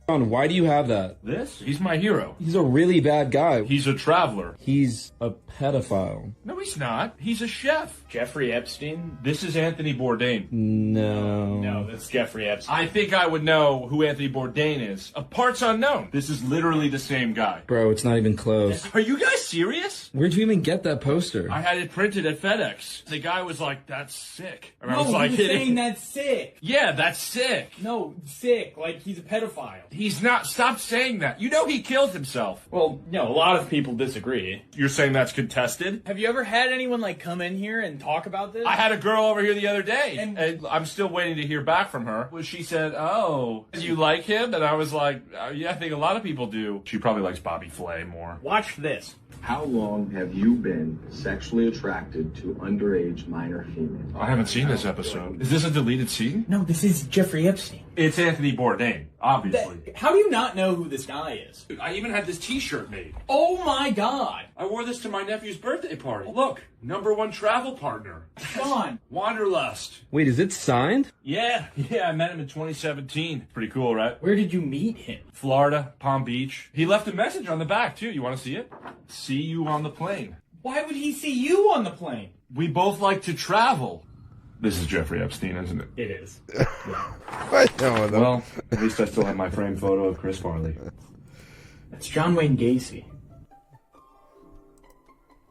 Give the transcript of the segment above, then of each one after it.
John, why do you have that? This? He's my hero. He's a really bad guy. He's a traveler. He's a pedophile. No, he's not. He's a chef. Jeffrey Epstein? This is Anthony Bourdain. No. No, that's Jeffrey Epstein. I think I would know who Anthony Bourdain is. A parts unknown. This is literally the same guy. Bro, it's not even close. Are you guys serious? Where'd you even get that poster? I had it printed at FedEx. The guy was like, "That's sick." And I No, was like, he was saying that's sick. Yeah, that's sick. No, sick. Like, he's a pedophile. He's not. Stop saying that. You know he killed himself. Well, no, a lot of people disagree. You're saying that's contested? Have you ever had anyone, like, come in here and talk about this? I had a girl over here the other day, And- and I'm still waiting to hear back from her. Well, she said, "Oh, you like him?" And I was like, "Yeah, I think a lot of people do." She probably likes Bobby Flay more. Watch this. How long have you been sexually attracted to underage minor females? I haven't seen this episode. Is this a deleted scene? No, this is Jeffrey Epstein. It's Anthony Bourdain, obviously. How do you not know who this guy is? I even had this t-shirt made. Oh my god! I wore this to my nephew's birthday party. Look, #1 travel partner. Sean! Wanderlust. Wait, is it signed? Yeah, I met him in 2017. Pretty cool, right? Where did you meet him? Florida, Palm Beach. He left a message on the back, too. You want to see it? See you on the plane. Why would he see you on the plane? We both like to travel. This is Jeffrey Epstein, isn't it? It is. Voyons donc. Well, at least I still have my framed photo of Chris Farley. That's John Wayne Gacy.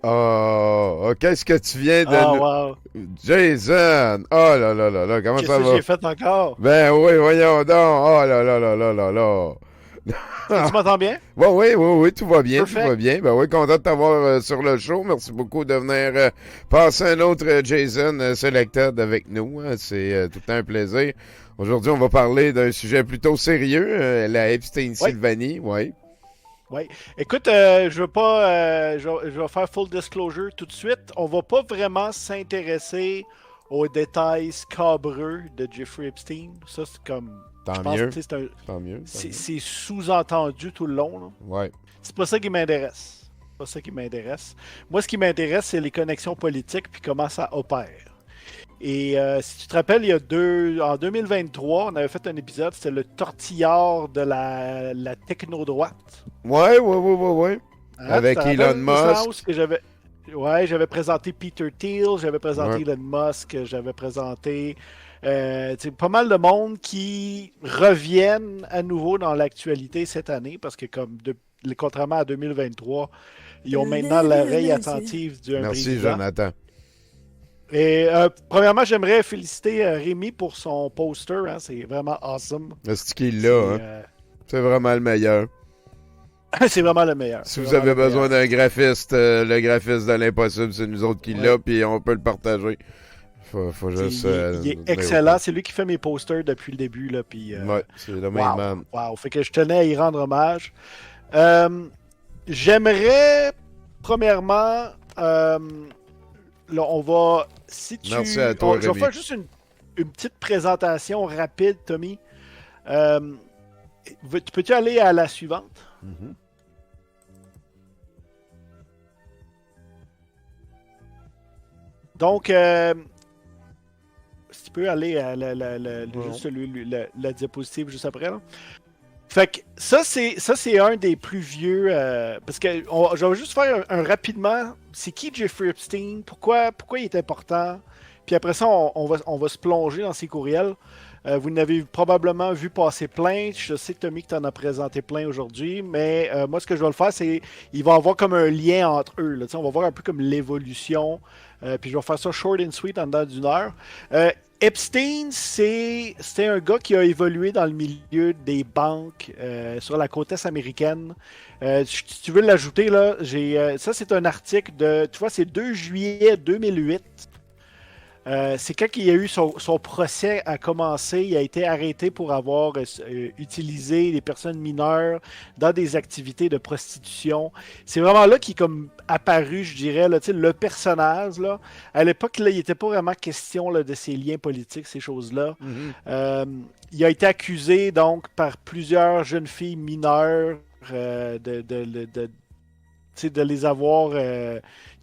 Oh, qu'est-ce que tu viens de... Oh, wow. Jason! Oh là là là là, comment Qu'est-ce ça que va? j'ai fait encore? Ben oui, voyons donc! Oh là là là là là là! Tu m'entends bien? Oui, tout va bien, Perfect. tout va bien. Ben oui, content de t'avoir sur le show. Merci beaucoup de venir passer un autre Jason Selected avec nous. Hein. C'est tout le temps un plaisir. Aujourd'hui, on va parler d'un sujet plutôt sérieux, la Epstein-Sylvanie, oui. Oui. Écoute, je veux pas, je vais faire full disclosure tout de suite. On va pas vraiment s'intéresser aux détails scabreux de Jeffrey Epstein. Ça, c'est comme... Tant je pense mieux. que c'est un- Tant mieux. c'est sous-entendu tout le long. Là. Ouais. C'est pas ça qui m'intéresse. C'est pas ça qui m'intéresse. Moi, ce qui m'intéresse, c'est les connexions politiques puis comment ça opère. Et si tu te rappelles, en 2023, on avait fait un épisode, c'était le tortillard de la techno-droite. Ouais. Hein, Avec tu te Elon rappelles, Musk. Oussama, que j'avais présenté Peter Thiel, j'avais présenté Ouais. Elon Musk, j'avais présenté pas mal de monde qui reviennent à nouveau dans l'actualité cette année parce que contrairement à 2023, ils ont maintenant l'oreille attentive du Merci, président. Jonathan. Et premièrement, j'aimerais féliciter Rémi pour son poster. Hein, c'est vraiment awesome. C'est qu'il l'a, hein? C'est vraiment le meilleur. C'est vraiment le meilleur. Si C'est vous vraiment avez le meilleur. besoin d'un graphiste, le graphiste de l'impossible, c'est nous autres qui l'a, puis on peut le partager. Faut juste... Il est excellent. C'est lui qui fait mes posters depuis le début. Là, puis, Ouais, c'est le main man. wow. Fait que je tenais à y rendre hommage. J'aimerais, premièrement, là, on va... Si tu... Merci à toi, Je vais Rémi. faire juste une petite présentation rapide, Tommy. Peux-tu aller à la suivante? Mhm. Donc, si tu peux aller à juste la diapositive juste après. Là. Fait que ça, c'est un des plus vieux. Parce que je vais juste faire un rapidement. C'est qui Jeffrey Epstein? Pourquoi il est important? Puis après ça, on va se plonger dans ses courriels. Vous n'avez probablement vu passer plein. Je sais, Tommy, que tu en as présenté plein aujourd'hui. Mais moi, ce que je vais le faire, c'est il va y avoir comme un lien entre eux. Là. On va voir un peu comme l'évolution. Puis je vais faire ça short and sweet en dedans d'une heure. Epstein, c'était un gars qui a évolué dans le milieu des banques sur la côte est américaine. Si tu veux l'ajouter, là, ça c'est un article tu vois, c'est 2 juillet 2008. C'est quand il y a eu son procès a commencé, il a été arrêté pour avoir utilisé des personnes mineures dans des activités de prostitution. C'est vraiment là qu'il est comme apparu, je dirais, là, le personnage. Là. À l'époque, là, il n'était pas vraiment question là, de ses liens politiques, ces choses-là. Mm-hmm. Il a été accusé donc par plusieurs jeunes filles mineures de les avoir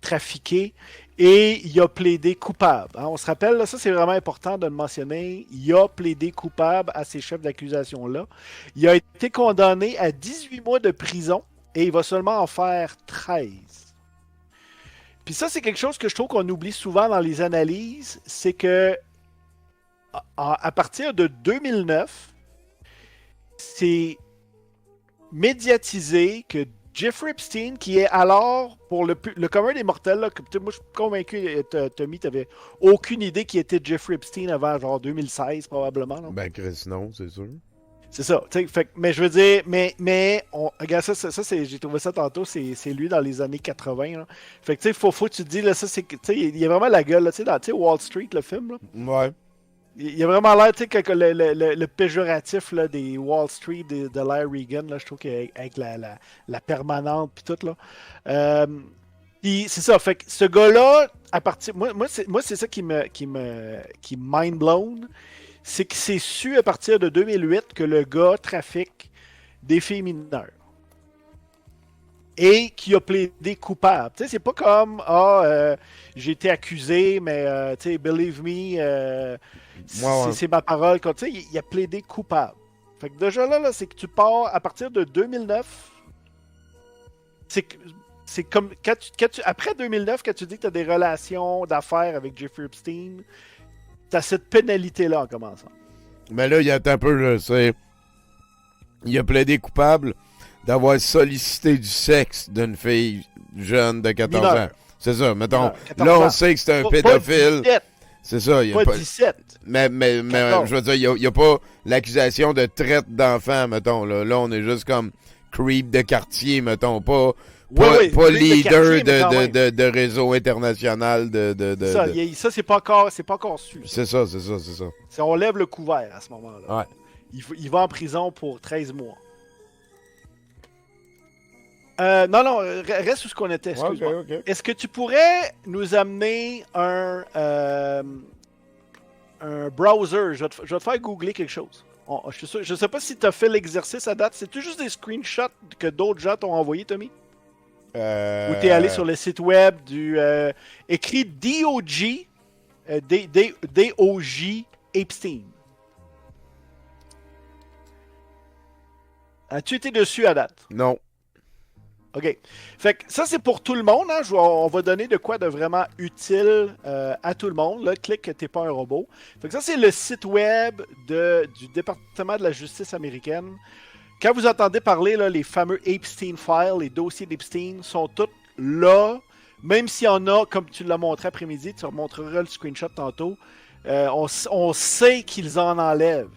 trafiquées. Et il a plaidé coupable. Hein. On se rappelle, là, ça c'est vraiment important de le mentionner. Il a plaidé coupable à ces chefs d'accusation-là. Il a été condamné à 18 mois de prison et il va seulement en faire 13. Puis ça, c'est quelque chose que je trouve qu'on oublie souvent dans les analyses, c'est que à partir de 2009, c'est médiatisé que Jeffrey Epstein, qui est alors, pour le commun des mortels, là, moi je suis convaincu, Tommy, tu n'avais aucune idée qui était Jeffrey Epstein avant genre 2016 probablement. Non? Ben, Chris, non, c'est sûr. C'est ça. Fait, mais je veux dire, regarde ça j'ai trouvé ça tantôt, c'est lui dans les années 80. Là. Fait que tu sais, faut que tu te dis, là, ça c'est, il y a vraiment la gueule, tu sais, dans Wall Street, le film. Là. Ouais. Il y a vraiment l'air, tu sais, que le péjoratif là, des Wall Street, de Larry Reagan, là, je trouve qu'avec la permanente puis tout, là. Puis c'est ça, fait que ce gars-là, à partir. Moi c'est ça qui mind blown. C'est que c'est su à partir de 2008 que le gars trafique des filles mineures. Et qui a plaidé coupable. Tu sais, c'est pas comme j'ai été accusé, mais tu sais, believe me, c'est ma parole. Tu sais, il a plaidé coupable. Fait que déjà là c'est que tu pars à partir de 2009. C'est comme après 2009, quand tu dis que tu as des relations d'affaires avec Jeffrey Epstein, tu as cette pénalité-là en commençant. Mais là, il y a un peu, là, c'est. Il a plaidé coupable d'avoir sollicité du sexe d'une fille jeune de 14 Mineur. ans. C'est ça, mettons. Mineur, Là, on 14 ans. sait que c'est un Pas pédophile. 17, C'est ça. Il y a pas pas... 17. Mais 14. je veux dire, il n'y a pas l'accusation de traite d'enfants, mettons. Là, on est juste comme creep de quartier, mettons. Pas Oui, pas creep de leader quartier, mais quand même. de réseau international Ça, c'est pas encore su. C'est ça. On lève le couvert à ce moment-là. Ouais. Il va en prison pour 13 mois. Non, reste où ce qu'on était, excuse-moi. Ok. Est-ce que tu pourrais nous amener un browser? Je vais te faire googler quelque chose. Je ne sais pas si tu as fait l'exercice à date. C'est-tu juste des screenshots que d'autres gens t'ont envoyé, Tommy? Ou tu es allé sur le site web du... écrit DOG, DOJ Epstein. As-tu été dessus à date? Non. OK. Fait que ça, c'est pour tout le monde. Hein? On va donner de quoi de vraiment utile à tout le monde. Là, clique que t'es pas un robot. Fait que ça, c'est le site web du département de la justice américaine. Quand vous entendez parler, là, les fameux Epstein Files, les dossiers d'Epstein sont tous là. Même s'il y en a, comme tu l'as montré après-midi, tu remontreras le screenshot tantôt. On sait qu'ils en enlèvent.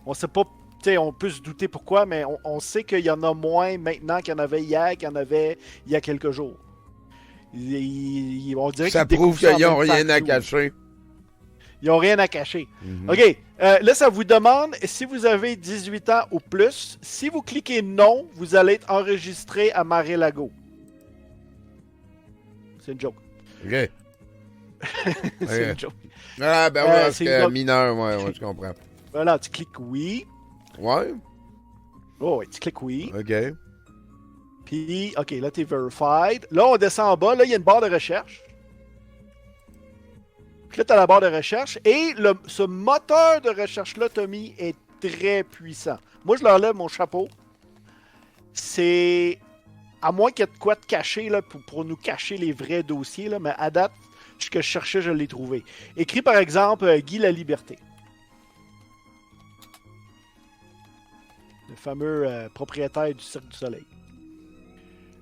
On sait pas. On peut se douter pourquoi, mais on sait qu'il y en a moins maintenant qu'il y en avait hier, qu'il y en avait il y a quelques jours. On dirait Ça qu'ils prouve découvrent qu'ils en n'ont même rien temps à que cacher. ils n'ont rien à cacher. Mhm. OK. Là, ça vous demande si vous avez 18 ans ou plus. Si vous cliquez non, vous allez être enregistré à Mar-a-Lago. C'est une joke. OK. C'est une joke. Ah, ben ouais, parce c'est que une- mineur, ouais, je comprends. Voilà, tu cliques oui. Ouais, Oh, oui, tu cliques oui. OK. Puis, OK, là, t'es verified. Là, on descend en bas. Là, il y a une barre de recherche. Puis là, t'as la barre de recherche. Et ce moteur de recherche-là, Tommy, est très puissant. Moi, je leur lève mon chapeau. C'est... À moins qu'il y ait de quoi te cacher, là, pour nous cacher les vrais dossiers, là, mais à date, ce que je cherchais, je l'ai trouvé. Écrit, par exemple, Guy Laliberté. Le fameux propriétaire du Cirque du Soleil.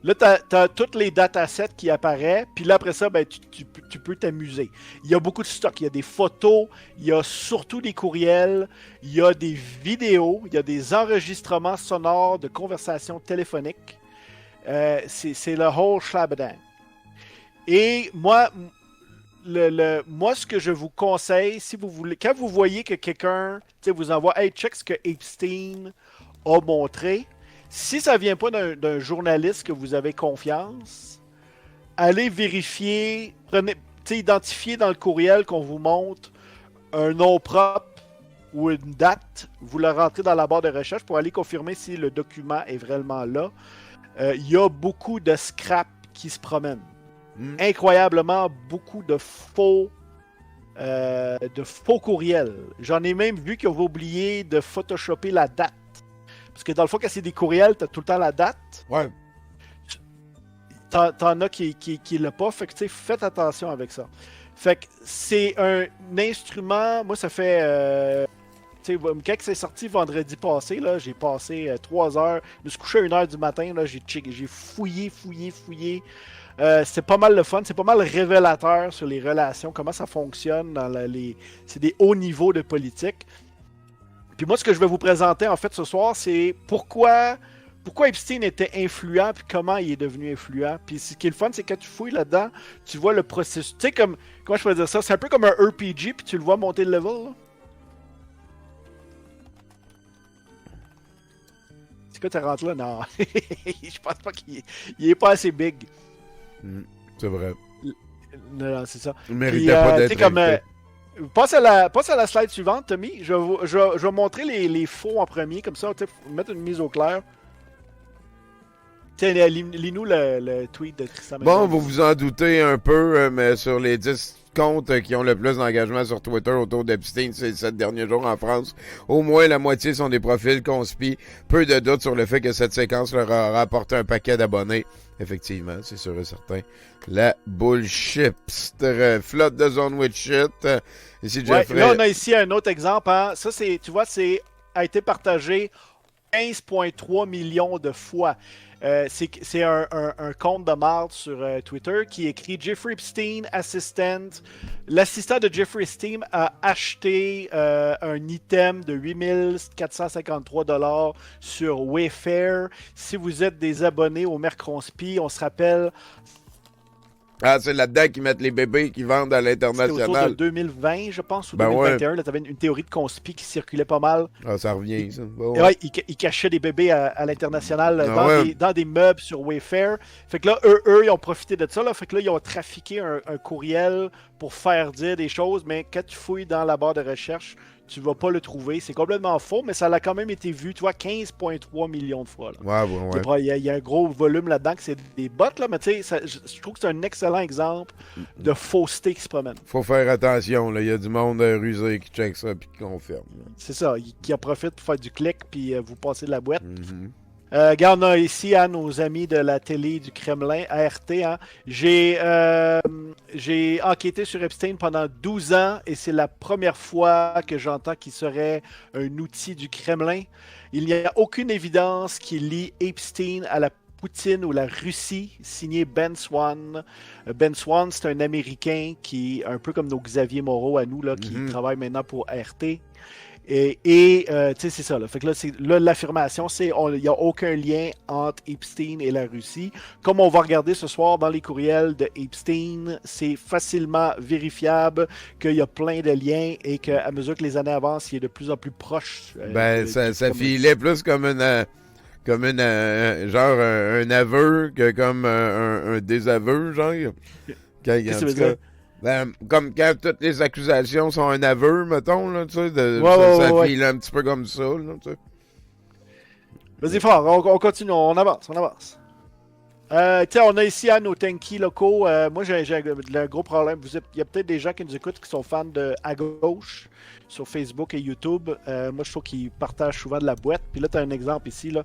Là, t'as toutes les datasets qui apparaissent, puis là, après ça, ben, tu peux t'amuser. Il y a beaucoup de stock. Il y a des photos, il y a surtout des courriels, il y a des vidéos, il y a des enregistrements sonores de conversations téléphoniques. C'est le whole schlabadang. Et moi, moi, ce que je vous conseille, si vous voulez, quand vous voyez que quelqu'un vous envoie « Hey, check ce que Epstein a montré », si ça vient pas d'un journaliste que vous avez confiance, allez vérifier, identifiez dans le courriel qu'on vous montre un nom propre ou une date, vous le rentrez dans la barre de recherche pour aller confirmer si le document est vraiment là. Il y a beaucoup de scrap qui se promènent. incroyablement beaucoup de faux courriels. J'en ai même vu qu'ils ont oublié de photoshopper la date. Parce que dans le fond, quand c'est des courriels, t'as tout le temps la date. Ouais. T'en as qui l'ont pas. Fait que, tu sais, faites attention avec ça. Fait que c'est un instrument. Moi, ça fait. Tu sais, quand c'est sorti vendredi passé, là, j'ai passé 3 heures. Je me suis couché à 1 heure du matin. Là, j'ai fouillé. C'est pas mal le fun. C'est pas mal révélateur sur les relations, comment ça fonctionne. C'est des hauts niveaux de politique. Puis moi, ce que je vais vous présenter, en fait, ce soir, c'est pourquoi Epstein était influent, puis comment il est devenu influent. Puis ce qui est le fun, c'est que quand tu fouilles là-dedans, tu vois le processus. Tu sais, comment je peux dire ça? C'est un peu comme un RPG, puis tu le vois monter le level, là. C'est quoi, tu rentres là? Non. Je pense pas qu'il est pas assez big. C'est vrai. Non, c'est ça. Il méritait pas d'être invité. Passe à la slide suivante, Tommy. Je vais montrer les faux en premier, comme ça, mettre une mise au clair. Tiens, lis-nous le tweet de Tristan. Bon, vous vous en doutez un peu, mais sur les 10 comptes qui ont le plus d'engagement sur Twitter autour d'Epstein ces 7 derniers jours en France, au moins la moitié sont des profils conspi. Peu de doute sur le fait que cette séquence leur a rapporté un paquet d'abonnés. Effectivement, c'est sûr et certain. La bullshit. Flotte de zone with shit. Ici, Jeffrey. Là, on a ici un autre exemple. Hein. Ça, tu vois, a été partagé 15,3 millions de fois. C'est un compte de marde sur Twitter qui écrit Jeffrey Epstein, assistant. L'assistant de Jeffrey Epstein a acheté un item de 8 453 $ sur Wayfair. Si vous êtes des abonnés au Mercronspi, on se rappelle. Ah, c'est là-dedans qu'ils mettent les bébés qui vendent à l'international. C'était autour de 2020, je pense, ou 2021. Là, tu avais une théorie de conspi qui circulait pas mal. Ah, ça revient, ça. Bon, ouais, ils cachaient des bébés à l'international dans des meubles sur Wayfair. Fait que là, eux, ils ont profité de ça. Là. Fait que là, ils ont trafiqué un courriel pour faire dire des choses, mais quand tu fouilles dans la barre de recherche, tu vas pas le trouver. C'est complètement faux, mais ça a quand même été vu, tu vois, 15,3 millions de fois. Là. Ouais. Il y a un gros volume là-dedans que c'est des bots, là, mais tu sais, je trouve que c'est un excellent exemple de fausseté qui se promène. Faut faire attention, là. Il y a du monde rusé qui check ça puis qui confirme. Là. C'est ça, qui en profite pour faire du clic puis vous passez de la boîte. Regarde, on a ici nos amis de la télé du Kremlin, ART. Hein. J'ai enquêté sur Epstein pendant 12 ans et c'est la première fois que j'entends qu'il serait un outil du Kremlin. Il n'y a aucune évidence qui lie Epstein à la Poutine ou la Russie, signé Ben Swann. Ben Swann, c'est un Américain qui, un peu comme nos Xavier Moreau à nous, là, qui travaille maintenant pour RT. Et tu sais, c'est ça. Là. Fait que là, l'affirmation, c'est il n'y a aucun lien entre Epstein et la Russie. Comme on va regarder ce soir dans les courriels de Epstein, c'est facilement vérifiable qu'il y a plein de liens et qu'à mesure que les années avancent, il est de plus en plus proche. Ça filait plus comme un aveu que comme un désaveu, genre. Qu'est-ce que tu veux dire? Comme quand toutes les accusations sont un aveu, mettons, là, tu sais, ça file un petit peu comme ça, là, tu sais. Vas-y fort, on continue, on avance. Tiens, on a ici nos tankies locaux. Moi, j'ai un gros problème. Il y a peut-être des gens qui nous écoutent qui sont fans de À Gauche sur Facebook et YouTube. Moi, je trouve qu'ils partagent souvent de la boîte. Puis là, tu as un exemple ici, là,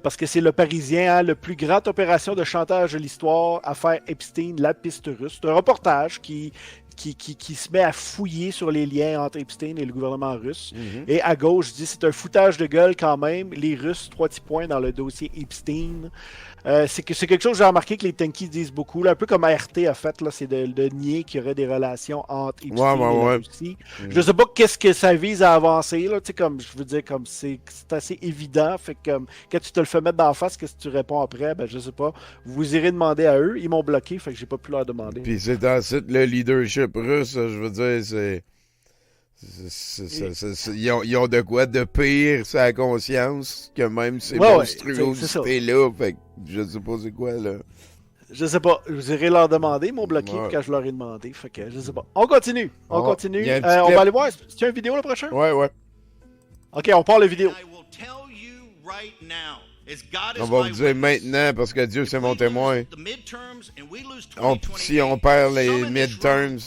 parce que c'est le Parisien, hein, le plus grande opération de chantage de l'histoire, affaire Epstein, la piste russe. C'est un reportage qui se met à fouiller sur les liens entre Epstein et le gouvernement russe. Et À Gauche dit c'est un foutage de gueule quand même. Les Russes, 3 petits points dans le dossier Epstein. C'est quelque chose que j'ai remarqué que les tankies disent beaucoup, là, un peu comme ART a fait, là, c'est de nier qu'il y aurait des relations entre Epstein et la Russie. Je sais pas qu'est-ce que ça vise à avancer, là, comme je veux dire, comme c'est assez évident, fait que quand tu te le fais mettre d'en face, qu'est-ce que tu réponds après, ben je sais pas. Vous irez demander à eux, ils m'ont bloqué, fait que j'ai pas pu leur demander. Puis c'est ensuite le leadership russe, je veux dire, ils ont de quoi de pire sur la conscience que même ces monstruosités-là. Fait que je sais pas c'est quoi, là. Je sais pas. Vous irez leur demander. Ils m'ont bloqué quand je leur ai demandé. Fait que je sais pas. On continue. On continue. On va aller voir. C'est une vidéo le prochain? Ouais. Ok, on part la vidéo. I will tell you right now, On va vous dire maintenant parce que Dieu c'est mon témoin. Si on perd les midterms,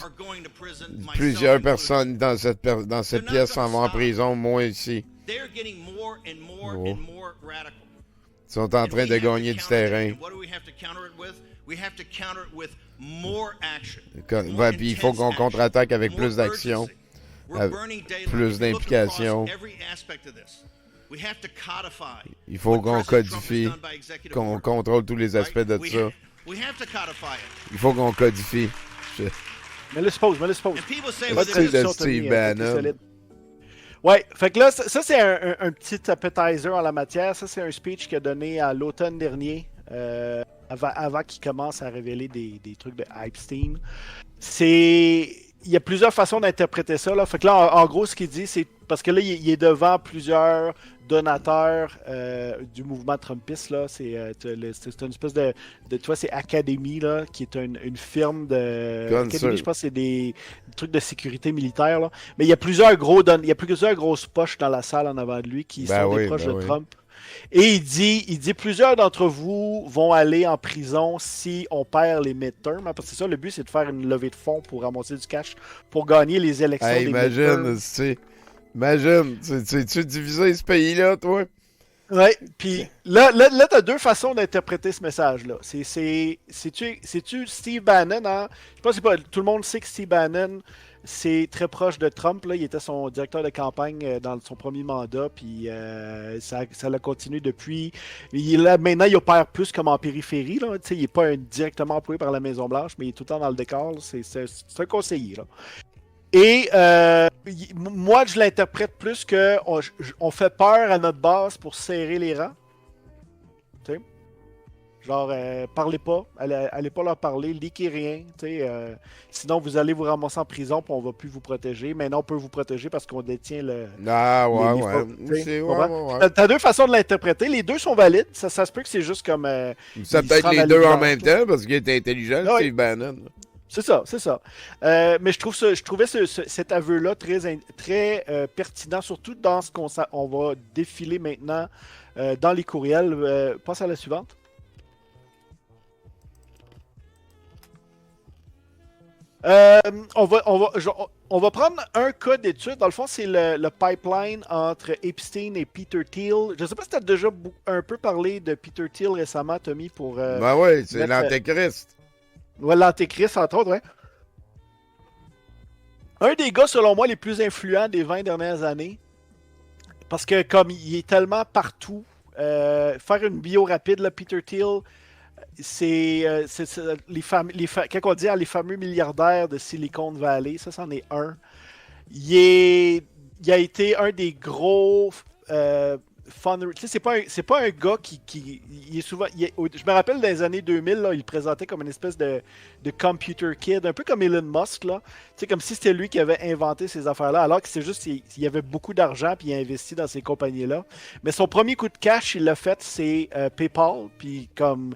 plusieurs personnes dans cette pièce s'en vont en prison, moi ici. Oh. Ils sont en train de gagner du terrain. Puis il faut qu'on contre-attaque avec plus d'action, plus d'implication. Il faut qu'on codifie, qu'on contrôle tous les aspects de ça. Il faut qu'on codifie. Mais le suppose. Pas de Steve Bannon. Ouais, fait que là, ça c'est un petit appetizer en la matière. Ça, c'est un speech qu'il a donné à l'automne dernier, avant qu'il commence à révéler des trucs de Epstein. Il y a plusieurs façons d'interpréter ça. Là. Fait que là, en gros, ce qu'il dit, c'est parce que là, il est devant plusieurs donateurs du mouvement trumpiste. Là. C'est une espèce de tu vois, c'est Academy, là, qui est une firme de... Academy, je pense que c'est des trucs de sécurité militaire. Là. Mais il y a plusieurs grosses poches dans la salle en avant de lui qui sont des proches de Trump. Et il dit plusieurs d'entre vous vont aller en prison si on perd les midterms. Parce que c'est ça, le but, c'est de faire une levée de fonds pour ramasser du cash pour gagner les élections des midterms. Imagine, tu divisé ce pays-là, toi? Ouais, puis là t'as deux façons d'interpréter ce message-là. C'est-tu Steve Bannon, hein? Je pense que tout le monde sait que Steve Bannon, c'est très proche de Trump. Là. Il était son directeur de campagne dans son premier mandat, puis ça l'a continué depuis. Maintenant, il opère plus comme en périphérie. Là. Il n'est pas directement employé par la Maison-Blanche, mais il est tout le temps dans le décor. C'est un conseiller. Là. Et moi, je l'interprète plus que on fait peur à notre base pour serrer les rangs. T'sais? Genre, parlez pas, allez pas leur parler, leakez rien. Sinon, vous allez vous ramasser en prison et on va plus vous protéger. Maintenant, on peut vous protéger parce qu'on détient le... Ah, ouais. T'as deux façons de l'interpréter. Les deux sont valides. Ça se peut que c'est juste comme... ça peut être les deux en même temps parce qu'il est intelligent, Steve Bannon. C'est ça. Mais je trouvais cet aveu-là très pertinent, surtout dans ce qu'on va défiler maintenant dans les courriels. Passe à la suivante. On va prendre un cas d'étude. Dans le fond, c'est le pipeline entre Epstein et Peter Thiel. Je ne sais pas si tu as déjà un peu parlé de Peter Thiel récemment, Tommy, pour... Ben oui, c'est l'Antéchrist. Ouais, l'Antéchrist, entre autres, hein. Un des gars, selon moi, les plus influents des 20 dernières années. Parce que comme il est tellement partout, faire une bio rapide, là, Peter Thiel, c'est quand on dit les fameux milliardaires de Silicon Valley, ça c'en est un. Il a été un des gros c'est pas un gars qui il est souvent. Je me rappelle dans les années 2000, là, il présentait comme une espèce de computer kid, un peu comme Elon Musk, là. Comme si c'était lui qui avait inventé ces affaires-là, alors que c'est juste qu'il y avait beaucoup d'argent puis il a investi dans ces compagnies-là. Mais son premier coup de cash, il l'a fait, c'est PayPal, puis comme.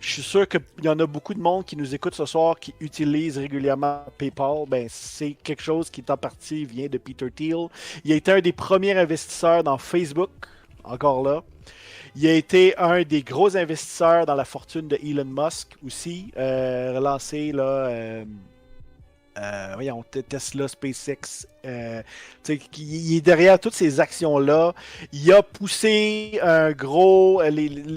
Je suis sûr qu'il y en a beaucoup de monde qui nous écoute ce soir qui utilise régulièrement PayPal. Ben, c'est quelque chose qui, en partie, vient de Peter Thiel. Il a été un des premiers investisseurs dans Facebook, encore là. Il a été un des gros investisseurs dans la fortune de Elon Musk aussi, relancé là. Voyons, Tesla, SpaceX, il est derrière toutes ces actions-là. Il a poussé un gros...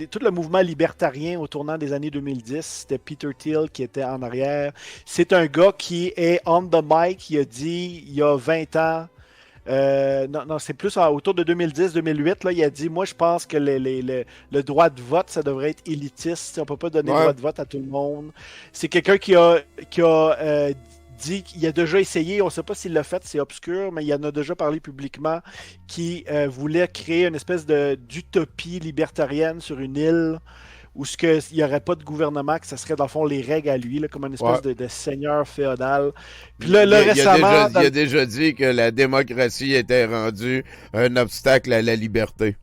tout le mouvement libertarien au tournant des années 2010. C'était Peter Thiel qui était en arrière. C'est un gars qui est on the mic. Il a dit, il y a 20 ans... non, c'est plus autour de 2010-2008. Il a dit, moi, je pense que le droit de vote, ça devrait être élitiste. On peut pas donner le droit de vote à tout le monde. C'est quelqu'un qui a dit qu'il a déjà essayé, on ne sait pas s'il l'a fait, c'est obscur, mais il en a déjà parlé publiquement, qui voulait créer une espèce d'utopie libertarienne sur une île où il n'y aurait pas de gouvernement, que ce serait dans le fond les règles à lui, là, comme une espèce de seigneur féodal. Puis là, récemment... Il a déjà dit que la démocratie était rendue un obstacle à la liberté.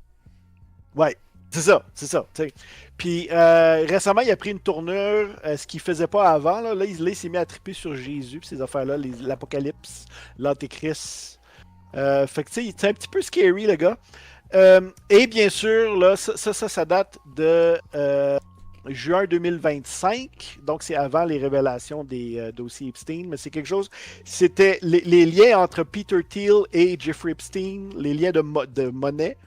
Ouais, c'est ça. T'sais. Puis récemment, il a pris une tournure, ce qu'il faisait pas avant. Là, il s'est mis à triper sur Jésus, ces affaires-là, l'Apocalypse, l'Antéchrist. Fait que tu sais, c'est un petit peu scary, le gars. Et bien sûr, là, ça date de juin 2025. Donc, c'est avant les révélations des dossiers Epstein. Mais c'est quelque chose... C'était les liens entre Peter Thiel et Jeffrey Epstein, les liens de monnaie,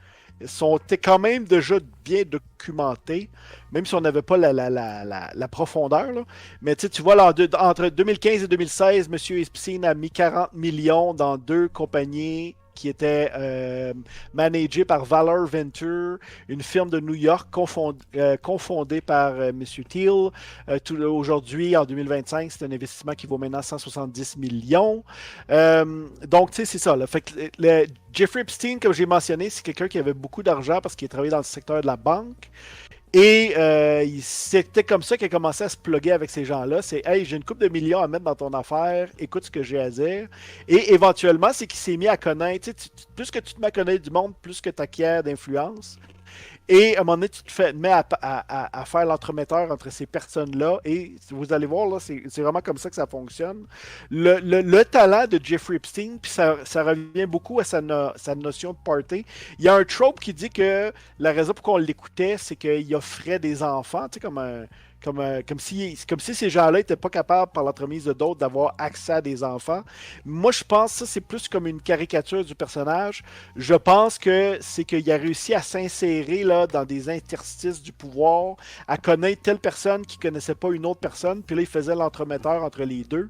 sont quand même déjà bien documentés, même si on n'avait pas la profondeur. Là. Mais tu vois, là, entre 2015 et 2016, M. Epstein a mis 40 millions dans 2 compagnies qui étaient managées par Valor Venture, une firme de New York confondée par M. Thiel. Aujourd'hui, en 2025, c'est un investissement qui vaut maintenant 170 millions. Donc, tu sais, c'est ça. Là. Fait que Jeffrey Epstein, comme j'ai mentionné, c'est quelqu'un qui avait beaucoup d'argent parce qu'il travaillait dans le secteur de la banque. Et c'était comme ça qu'il a commencé à se plugger avec ces gens-là. C'est « Hey, j'ai une couple de millions à mettre dans ton affaire, écoute ce que j'ai à dire. » Et éventuellement, c'est qu'il s'est mis à connaître. Plus que tu te mets à connaître du monde, plus que tu acquiers d'influence. Et à un moment donné, tu te mets à faire l'entremetteur entre ces personnes-là. Et vous allez voir, là, c'est vraiment comme ça que ça fonctionne. Le talent de Jeffrey Epstein, puis ça revient beaucoup à sa notion de party. Il y a un trope qui dit que la raison pour qu'on l'écoutait, c'est qu'il offrait des enfants, tu sais, comme si ces gens-là n'étaient pas capables, par l'entremise de d'autres, d'avoir accès à des enfants. Moi, je pense que ça, c'est plus comme une caricature du personnage. Je pense que c'est qu'il a réussi à s'insérer là, dans des interstices du pouvoir, à connaître telle personne qui ne connaissait pas une autre personne, puis là, il faisait l'entremetteur entre les deux.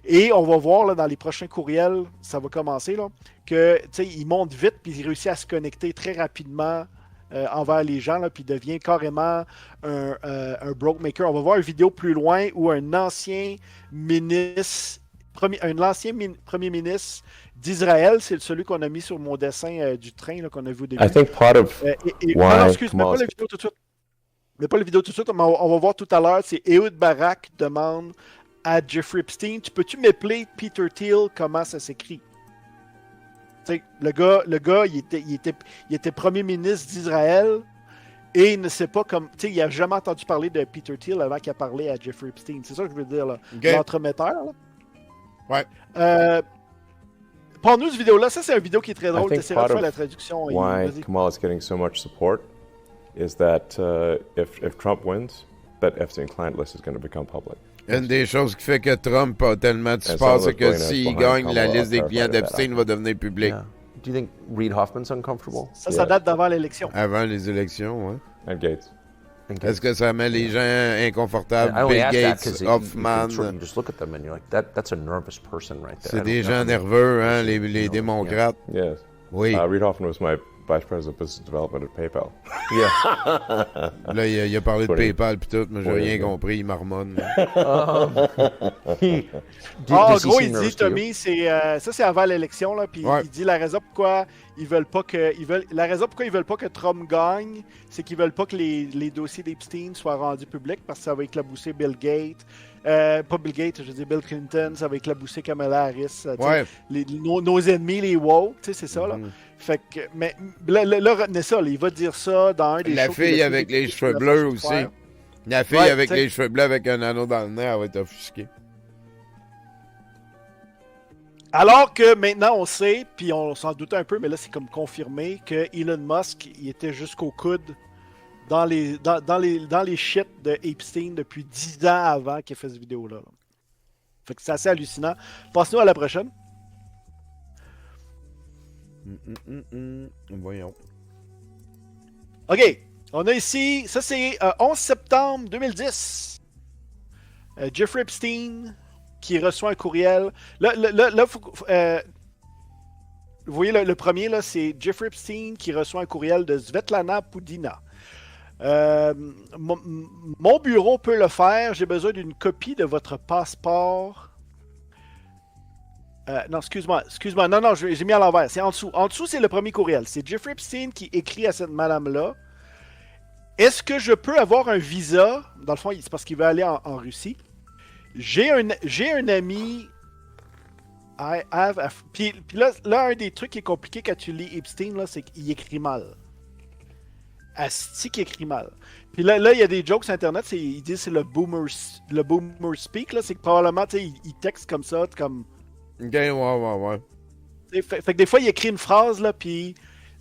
Et on va voir là, dans les prochains courriels, ça va commencer, là, que il monte vite, puis il réussit à se connecter très rapidement envers les gens, là, puis devient carrément un broke maker. On va voir une vidéo plus loin où un ancien ministre, premier ministre d'Israël, c'est celui qu'on a mis sur mon dessin du train là, qu'on a vu au début. I think part of non, excuse, mais pas la vidéo tout de suite. Mais pas la vidéo tout de suite, mais on va voir tout à l'heure. C'est Ehud Barak demande à Jeffrey Epstein, peux-tu m'appeler Peter Thiel, comment ça s'écrit? Le gars, il était premier ministre d'Israël et il ne sait pas comme. Il n'a jamais entendu parler de Peter Thiel avant qu'il a parlé à Jeffrey Epstein. C'est ça que je veux dire, là. Okay. L'entremetteur, là. Ouais. Parle-nous de cette vidéo-là. Ça, c'est une vidéo qui est très drôle. I think T'essaieras de part faire la of traduction. why Vas-y. Kamal is getting so much support is that if Trump wins, that Epstein client list is going to become public. Une des choses qui fait que Trump a tellement de support, c'est que s'il gagne, la liste des clients d'Epstein va devenir publique. Yeah. Do you think Reid Hoffman's uncomfortable? Ça date d'avant l'élection. Avant les élections, ouais. And Gates. Est-ce que ça met les gens inconfortables? I only Bill ask that Gates, 'cause Hoffman, you just look at them and you're like, that's a nervous person right there. c'est des gens nerveux, hein, les démocrates. Yes. Oui. Reid Hoffman was my vice president of business development at PayPal. Yeah. Là, il a parlé de Oui. PayPal pis tout, mais j'ai Oui. rien compris, il marmonne. En Does he gros, seem il dit, nervous to you? Tommy, ça c'est avant l'élection, là, puis Ouais. il dit la raison pourquoi ils veulent pas que Trump gagne, c'est qu'ils veulent pas que les dossiers d'Epstein soient rendus publics parce que ça va éclabousser Bill Gates. Pas Bill Gates, je veux dire Bill Clinton, ça va éclabousser Kamala Harris. Tu sais, Ouais. nos ennemis, les woke, tu sais, c'est ça, là. Fait que, mais là, retenez ça, là, il va dire ça dans un des La shows qu'il fille a avec fait les cheveux la bleus façon de aussi. faire. La fille Ouais, avec t'sais. les cheveux bleus avec un anneau dans le nez, elle va être offusquée. Alors que maintenant on sait, puis on s'en doutait un peu, mais là c'est comme confirmé que Elon Musk il était jusqu'au coude dans les shit de Epstein depuis 10 ans avant qu'il ait fait cette vidéo-là. Là. Fait que c'est assez hallucinant. Passe-nous à la prochaine. Voyons. OK. On a ici, ça c'est 11 septembre 2010. Jeffrey Epstein qui reçoit un courriel. Là, vous voyez le premier, là, c'est Jeffrey Epstein qui reçoit un courriel de Svetlana Poudina. Mon bureau peut le faire. J'ai besoin d'une copie de votre passeport. Non, excuse-moi. Non, j'ai mis à l'envers. C'est en dessous. En dessous, c'est le premier courriel. C'est Jeffrey Epstein qui écrit à cette madame-là. Est-ce que je peux avoir un visa? Dans le fond, c'est parce qu'il veut aller en Russie. J'ai un ami. Puis là, un des trucs qui est compliqué quand tu lis Epstein, là, c'est qu'il écrit mal. Asti qui écrit mal. Puis là, il y a des jokes sur Internet, ils disent que c'est le boomer speak, là, c'est que probablement, tu sais, il texte comme ça, comme... Ok, ouais. Fait que des fois, il écrit une phrase, là, puis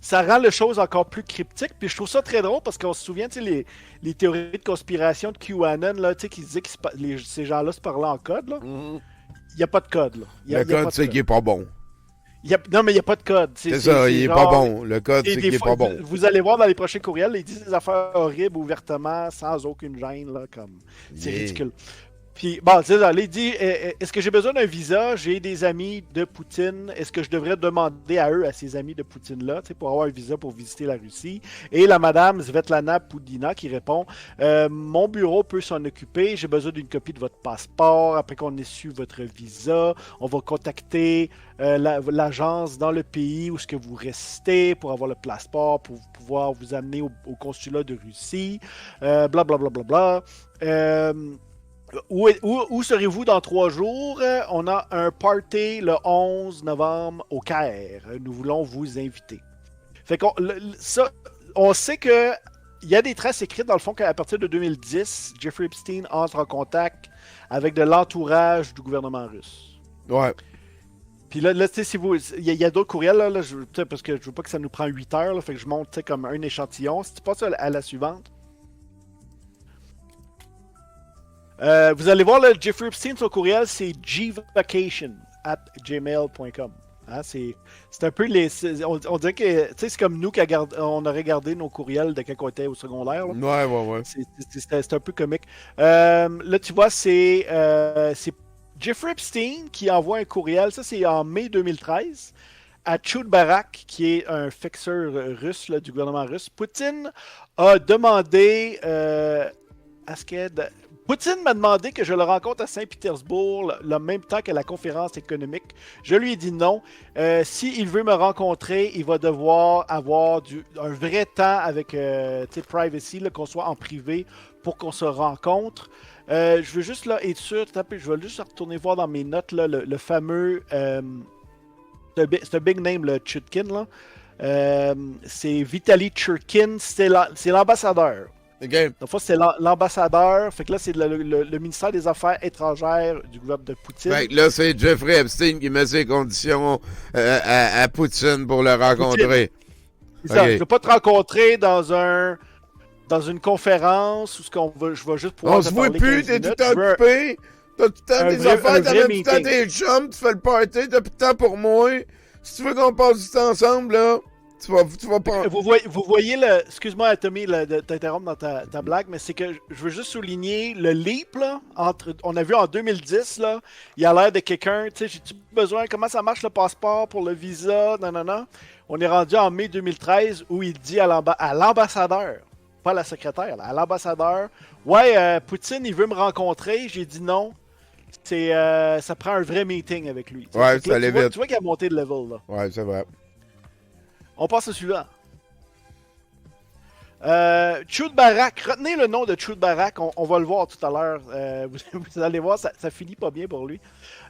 ça rend les choses encore plus cryptiques. Puis je trouve ça très drôle parce qu'on se souvient, tu sais, les théories de conspiration de QAnon, là, tu sais, qui disaient que ces gens-là se parlaient en code, là. Il n'y a pas de code, là. Le code, c'est qu'il est pas bon. Non, mais il n'y a pas de code. C'est ça, il est pas bon. Le code, c'est qu'il est pas bon. Vous allez voir dans les prochains courriels, ils disent des affaires horribles ouvertement, sans aucune gêne, là, comme... C'est ridicule. Puis, bon, c'est ça, il dit, est-ce que j'ai besoin d'un visa? J'ai des amis de Poutine. Est-ce que je devrais demander à eux, à ces amis de Poutine-là, pour avoir un visa pour visiter la Russie? Et la madame Svetlana Poudina qui répond, mon bureau peut s'en occuper. J'ai besoin d'une copie de votre passeport. Après qu'on ait su votre visa, on va contacter l'agence dans le pays où ce que vous restez pour avoir le passeport, pour pouvoir vous amener au consulat de Russie. Blablabla. Où serez-vous dans 3 jours? On a un party le 11 novembre au Caire. Nous voulons vous inviter. Fait qu'on, on sait que il y a des traces écrites dans le fond qu'à partir de 2010, Jeffrey Epstein entre en contact avec de l'entourage du gouvernement russe. Ouais. Puis là tu sais, si vous, il y a d'autres courriels là, parce que je veux pas que ça nous prend 8 heures, là, fait que je monte comme un échantillon. Si tu passes à la suivante. Vous allez voir, le Jeffrey Epstein, son courriel, c'est gvacation@gmail.com. Hein, c'est un peu les... On dirait que c'est comme nous on aurait gardé nos courriels de quand on était au secondaire. Là. Ouais. C'est un peu comique. Là, tu vois, c'est Jeffrey Epstein qui envoie un courriel, ça c'est en mai 2013, à Chud Barak, qui est un fixeur russe là, du gouvernement russe. Poutine a demandé Poutine m'a demandé que je le rencontre à Saint-Pétersbourg le même temps que la conférence économique. Je lui ai dit non. S'il veut me rencontrer, il va devoir avoir un vrai temps avec privacy, qu'on soit en privé pour qu'on se rencontre. Je veux juste là, être sûr, je vais juste retourner voir dans mes notes là, le fameux... c'est un big name, le Chutkin. Là. C'est Vitaly Churkin, c'est l'ambassadeur. Okay. Donc, c'est l'ambassadeur. Fait que là, c'est le ministère des Affaires étrangères du gouvernement de Poutine. Fait que là, c'est Jeffrey Epstein qui met ses conditions à Poutine pour le rencontrer. C'est ça. Je ne veux pas te rencontrer dans une conférence où je vais juste pouvoir. On se voit plus, t'es tout le temps occupé. T'as tout le temps tes affaires, t'as même tout le temps tes chums, tu fais le party, t'as plus de temps pour moi. Si tu veux qu'on passe du temps ensemble, là. Tu vas pas... Vous voyez excuse-moi Tommy de t'interrompre dans ta blague, mais c'est que je veux juste souligner le leap là, on a vu en 2010 là, il a l'air de quelqu'un, tu sais, j'ai-tu besoin, comment ça marche le passeport pour le visa, non. On est rendu en mai 2013 où il dit à l'ambassadeur, pas à la secrétaire, à l'ambassadeur, ouais, Poutine il veut me rencontrer, j'ai dit non. Ça prend un vrai meeting avec lui. Ouais, ça allait vite. Tu vois qu'il a monté de level là. Ouais, c'est vrai. On passe au suivant. Chud Barak, retenez le nom de Chud Barak, on va le voir tout à l'heure. Vous allez voir, ça finit pas bien pour lui.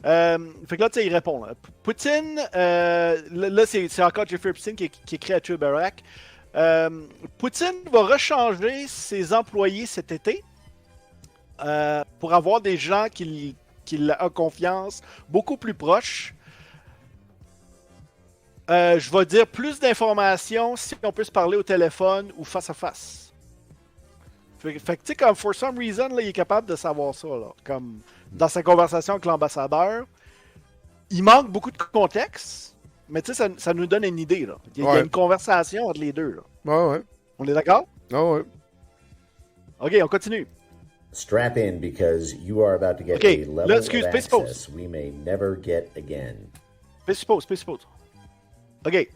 Fait que là, tu sais, il répond. Là. Poutine, là, c'est encore Jeffrey Epstein qui écrit à Chud Barak. Poutine va rechanger ses employés cet été pour avoir des gens qu'il a confiance, beaucoup plus proches. Je vais dire plus d'informations si on peut se parler au téléphone ou face à face. Fait que tu sais, comme for some reason, là, il est capable de savoir ça. Là. Comme dans sa conversation avec l'ambassadeur, il manque beaucoup de contexte, mais tu sais, ça nous donne une idée. Là. Il y a une conversation entre les deux. Là. Ouais. On est d'accord? Ouais. Ok, on continue. Strap in because you are about to get a level of access we may never get again. Space pause. OK.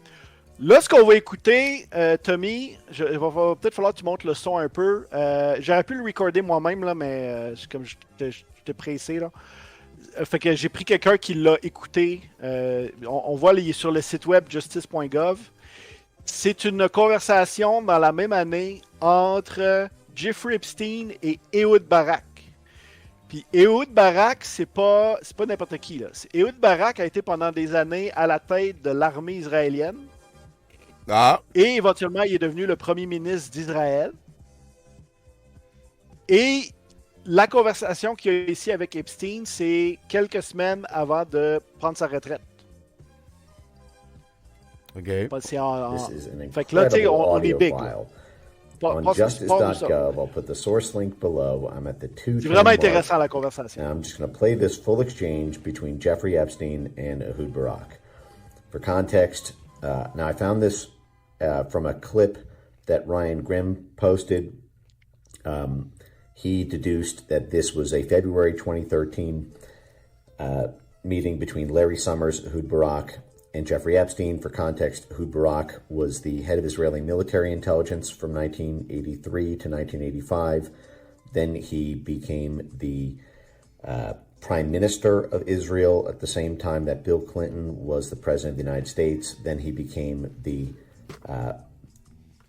Là, ce qu'on va écouter, Tommy, il va peut-être falloir que tu montes le son un peu. J'aurais pu le recorder moi-même, là, mais comme j'étais pressé, là. Fait que j'ai pris quelqu'un qui l'a écouté. On voit, il est sur le site web justice.gov. C'est une conversation dans la même année entre Jeffrey Epstein et Ehud Barak. Puis Ehud Barak, c'est pas n'importe qui. Là. Ehud Barak a été pendant des années à la tête de l'armée israélienne. Ah. Et éventuellement, il est devenu le premier ministre d'Israël. Et la conversation qu'il y a ici avec Epstein, c'est quelques semaines avant de prendre sa retraite. OK. C'est en... This is an Fait que là, tu sais, incredible on est audio big. file. Pa- On passe- passe-nous ça. justice.gov, I'll put the source link below. I'm at the C'est vraiment 210 mark. intéressant la conversation. And I'm just going to play this full exchange between Jeffrey Epstein and Ehud Barak. For context, now I found this from a clip that Ryan Grimm posted. He deduced that this was a February 2013 meeting between Larry Summers, Ehud Barak, and Jeffrey Epstein. For context, Ehud Barak was the head of Israeli military intelligence from 1983 to 1985. Then he became the Prime Minister of Israel at the same time that Bill Clinton was the President of the United States. Then he became the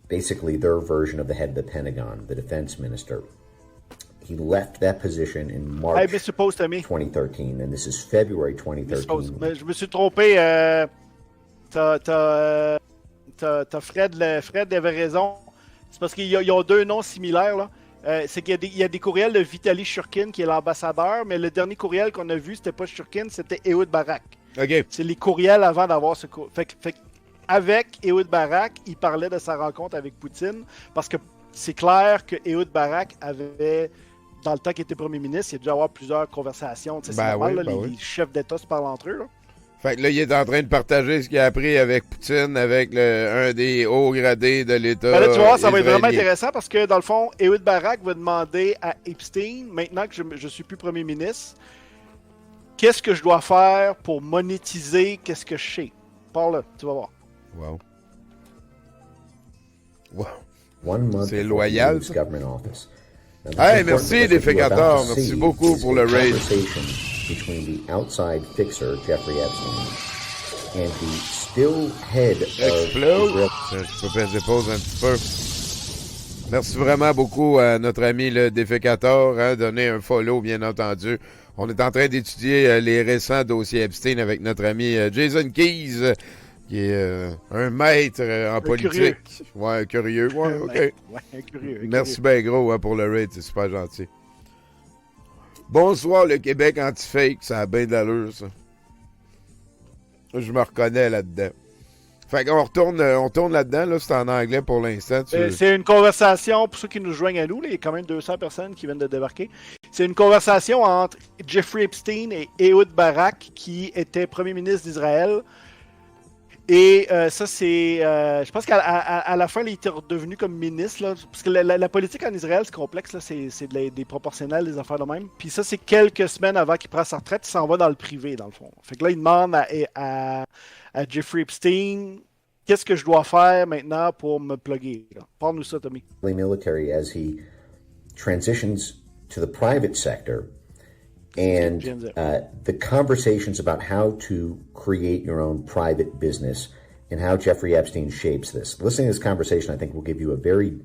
basically their version of the head of the Pentagon, the Defense Minister. He left that position in March Hey, Mr. Post-Ami. 2013, and this is February 2013. Mais je me suis trompé. T'as Fred. Fred avait raison. C'est parce qu'ils ont deux noms similaires. Là. C'est qu'il y a des courriels de Vitaly Shurkin, qui est l'ambassadeur, mais le dernier courriel qu'on a vu, c'était pas Shurkin, c'était Ehud Barak. OK. C'est les courriels avant d'avoir ce courriel. Fait avec Ehud Barak, il parlait de sa rencontre avec Poutine, parce que c'est clair que Ehud Barak avait, dans le temps qu'il était premier ministre, il a dû avoir plusieurs conversations. C'est normal, là, les chefs d'État se parlent entre eux. Là. Fait que là, il est en train de partager ce qu'il a appris avec Poutine, avec un des hauts gradés de l'État. Ben là, tu vois, ça va être israélien. vraiment intéressant parce que, dans le fond, Ehud Barak va demander à Epstein, maintenant que je suis plus premier ministre, qu'est-ce que je dois faire pour monétiser qu'est-ce que je sais. Parle là, tu vas voir. Wow. Wow. 1 month C'est before he loyal, leaves ça. government office. Now, this Hey, is merci, important because what you're Défécateur. about to Merci see beaucoup is pour a le raid. conversation between the outside fixer, Jeffrey Epstein, and the still head of Explose. Israel. Je peux faire des pauses un petit peu. Merci vraiment beaucoup à notre ami le Défécateur. Hein, donner un follow, bien entendu. On est en train d'étudier les récents dossiers Epstein avec notre ami Jason Keys, qui est un maître en politique. Curieux. Ouais, un curieux. Ouais, OK. Ouais, un curieux. un Merci curieux. bien gros pour le raid, c'est super gentil. Bonsoir le Québec anti-fake, ça a bien d'allure ça. Je me reconnais là-dedans. Fait qu'on on tourne là-dedans, là, c'est en anglais pour l'instant. C'est une conversation, pour ceux qui nous joignent à nous, là, il y a quand même 200 personnes qui viennent de débarquer. C'est une conversation entre Jeffrey Epstein et Ehud Barak, qui était premier ministre d'Israël. Et ça, c'est... je pense qu'à la fin, il était redevenu comme ministre. Là, parce que la politique en Israël, c'est complexe. Là, c'est des proportionnels, des affaires de même. Puis ça, c'est quelques semaines avant qu'il prenne sa retraite. Il s'en va dans le privé, dans le fond. Fait que là, il demande à Jeffrey Epstein, qu'est-ce que je dois faire maintenant pour me plugger? Parle-nous ça, Tommy. Military as he transitions to the private sector, and the conversations about how to create your own private business and how Jeffrey Epstein shapes this. Listening to this conversation, I think, will give you a very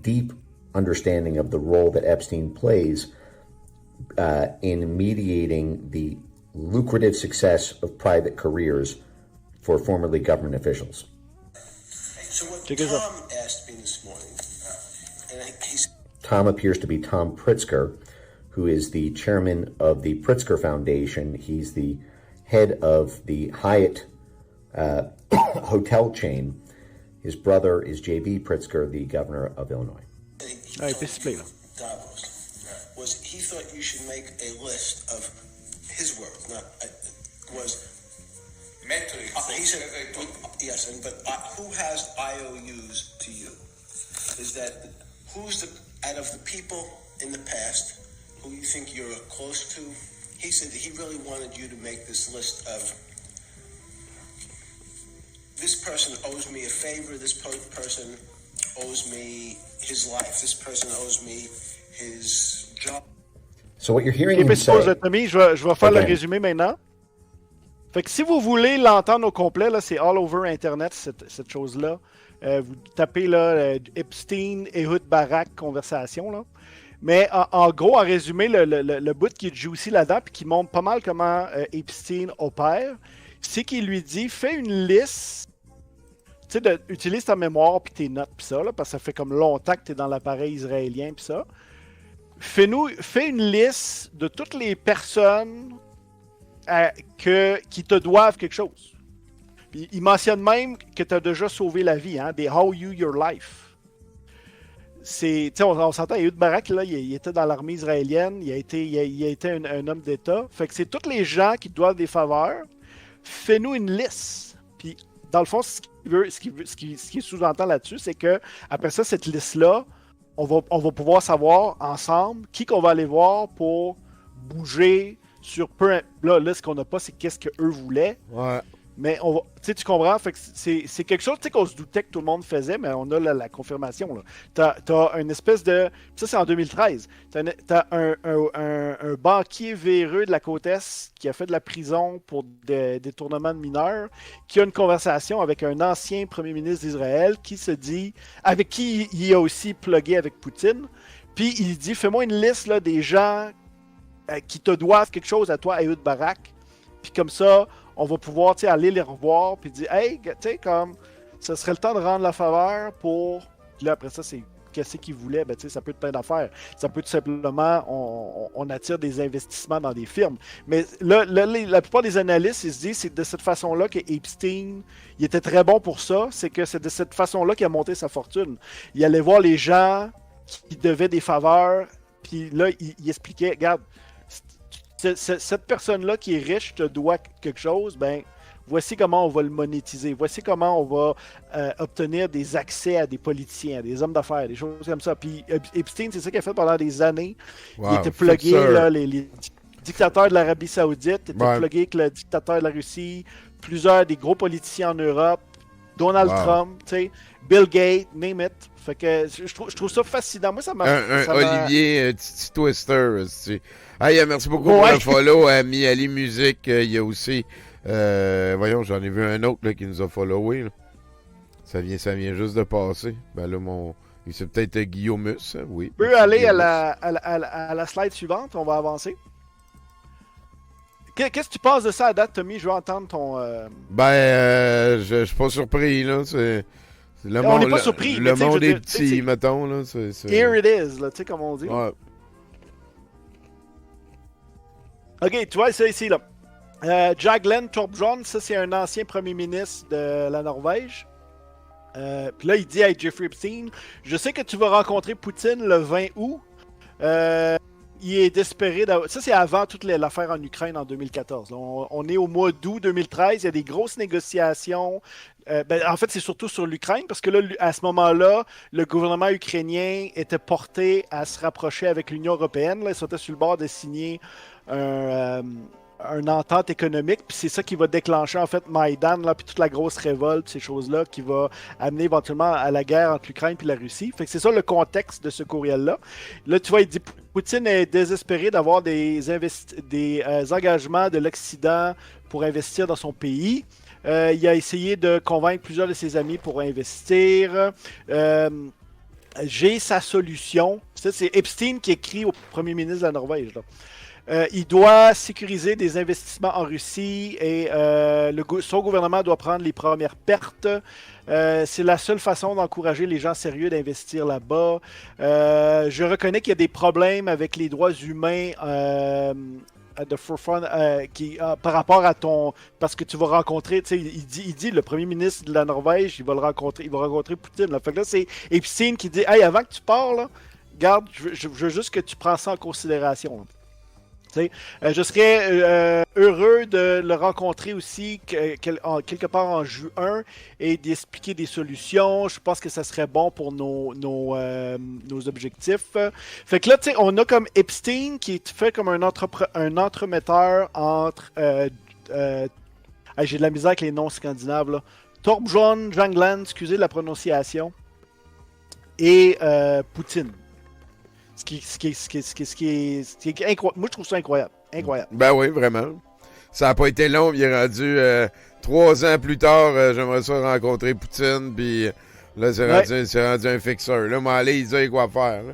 deep understanding of the role that Epstein plays in mediating the lucrative success of private careers for formerly government officials. So what Tom asked me this morning, Tom appears to be Tom Pritzker, who is the chairman of the Pritzker Foundation. He's the head of the Hyatt hotel chain. His brother is J.B. Pritzker, the governor of Illinois. Davos, was he thought you should make a list of his work, not was mentally. He said, yes, but who has IOUs to you? Is that who's out of the people in the past who you think you're close to? He said that he really wanted you to make this list of this person owes me a favor, this person owes me his life, this person owes me his job. So what you're hearing him say... Tommy, je vais faire le résumé maintenant. Fait que si vous voulez l'entendre au complet, là, c'est all over Internet, cette chose-là. Vous tapez là, Epstein, Ehud Barak, conversation, là. Mais en gros, en résumé, le bout qui est juicy là-dedans, puis qui montre pas mal comment Epstein opère, c'est qu'il lui dit, fais une liste, tu sais, utilise ta mémoire puis tes notes, puis ça, là, parce que ça fait comme longtemps que tu es dans l'appareil israélien, puis ça. Fais une liste de toutes les personnes qui te doivent quelque chose. Puis il mentionne même que tu as déjà sauvé la vie, hein, des How You Your Life. On s'entend, Ehud Barak, là, il était dans l'armée israélienne, il a été un homme d'État. Fait que c'est tous les gens qui doivent des faveurs. Fais-nous une liste. Puis, dans le fond, ce qui sous-entend là-dessus, c'est que après ça, cette liste-là, on va pouvoir savoir ensemble qui qu'on va aller voir pour bouger sur peu. Là, ce qu'on n'a pas, c'est qu'est-ce qu'eux voulaient. Ouais. Mais tu comprends, fait que c'est quelque chose qu'on se doutait que tout le monde faisait, mais on a la confirmation. T'as une espèce de. Ça, c'est en 2013. T'as un banquier véreux de la côte Est qui a fait de la prison pour des détournements de mineurs, qui a une conversation avec un ancien premier ministre d'Israël qui se dit. Avec qui il a aussi plugué avec Poutine. Puis il dit fais-moi une liste là, des gens qui te doivent quelque chose à toi, Ehud Barak. Puis comme ça. On va pouvoir aller les revoir puis dire hey, tu sais, comme ce serait le temps de rendre la faveur pour. Puis là, après ça, c'est qu'est-ce qu'ils voulaient. Ben, ça peut être plein d'affaires. Ça peut tout simplement, on attire des investissements dans des firmes. Mais là, la plupart des analystes, ils se disent c'est de cette façon-là que Epstein, il était très bon pour ça. C'est que c'est de cette façon-là qu'il a monté sa fortune. Il allait voir les gens qui devaient des faveurs. Puis là, il expliquait, regarde, cette personne-là qui est riche te doit quelque chose, ben voici comment on va le monétiser, voici comment on va obtenir des accès à des politiciens, à des hommes d'affaires, des choses comme ça. Puis Epstein, c'est ça qu'il a fait pendant des années. Wow, il était plugué, là, les dictateurs de l'Arabie Saoudite, était plugué avec le dictateur de la Russie, plusieurs des gros politiciens en Europe, Donald Trump, tu sais, Bill Gates, name it. Fait que je trouve ça fascinant. Moi, ça m'a. Olivier Titi Twister. Hey, merci beaucoup pour le follow à Miali Music. Il y a aussi. Voyons, j'en ai vu un autre là, qui nous a followé. Là. Ça vient juste de passer. Ben là, c'est peut-être Guillaumus. Oui. Tu peux aller à la slide suivante. On va avancer. Qu'est-ce que tu penses de ça à date, Tommy? Je veux entendre ton. Je suis pas surpris, là. On n'est pas surpris. Le monde est petit, mettons. Là, Here it is, là, tu sais, comme on dit. Ouais. Ok, tu vois, ça ici, là. Jagland Thorbjørn, ça, c'est un ancien premier ministre de la Norvège. Puis là, il dit à Jeffrey Epstein, je sais que tu vas rencontrer Poutine le 20 août. Il est désespéré d'avoir. Ça, c'est avant toute l'affaire en Ukraine en 2014. On est au mois d'août 2013. Il y a des grosses négociations. En fait, c'est surtout sur l'Ukraine parce que là, à ce moment-là, le gouvernement ukrainien était porté à se rapprocher avec l'Union européenne. Là, ils étaient sur le bord de signer une entente économique, puis c'est ça qui va déclencher en fait Maïdan, là, puis toute la grosse révolte, ces choses-là, qui va amener éventuellement à la guerre entre l'Ukraine et la Russie. Fait que c'est ça le contexte de ce courriel-là. Là, tu vois, il dit Poutine est désespéré d'avoir des engagements de l'Occident pour investir dans son pays. Il a essayé de convaincre plusieurs de ses amis pour investir. J'ai sa solution. Ça, c'est Epstein qui écrit au premier ministre de la Norvège, là. Il doit sécuriser des investissements en Russie et son gouvernement doit prendre les premières pertes. C'est la seule façon d'encourager les gens sérieux d'investir là-bas. Je reconnais qu'il y a des problèmes avec les droits humains par rapport à ton... Parce que tu vas rencontrer... Il dit le premier ministre de la Norvège, il va rencontrer Poutine. Là. Fait que là, c'est Epstein qui dit « Hey, avant que tu pars, là, garde, je veux juste que tu prends ça en considération. » je serais heureux de le rencontrer aussi quelque part en juin et d'expliquer des solutions. Je pense que ça serait bon pour nos objectifs. Fait que là, on a comme Epstein qui est fait comme un entremetteur entre... j'ai de la misère avec les noms scandinaves. Là. Thorbjørn Jagland, excusez la prononciation, et Poutine. Ce qui est incroyable. Moi, je trouve ça incroyable. Incroyable. Ben oui, vraiment. Ça n'a pas été long. Il est rendu 3 ans plus tard. J'aimerais ça rencontrer Poutine. Puis là, c'est rendu un fixeur. Là, m'aller, il dit quoi faire. Là.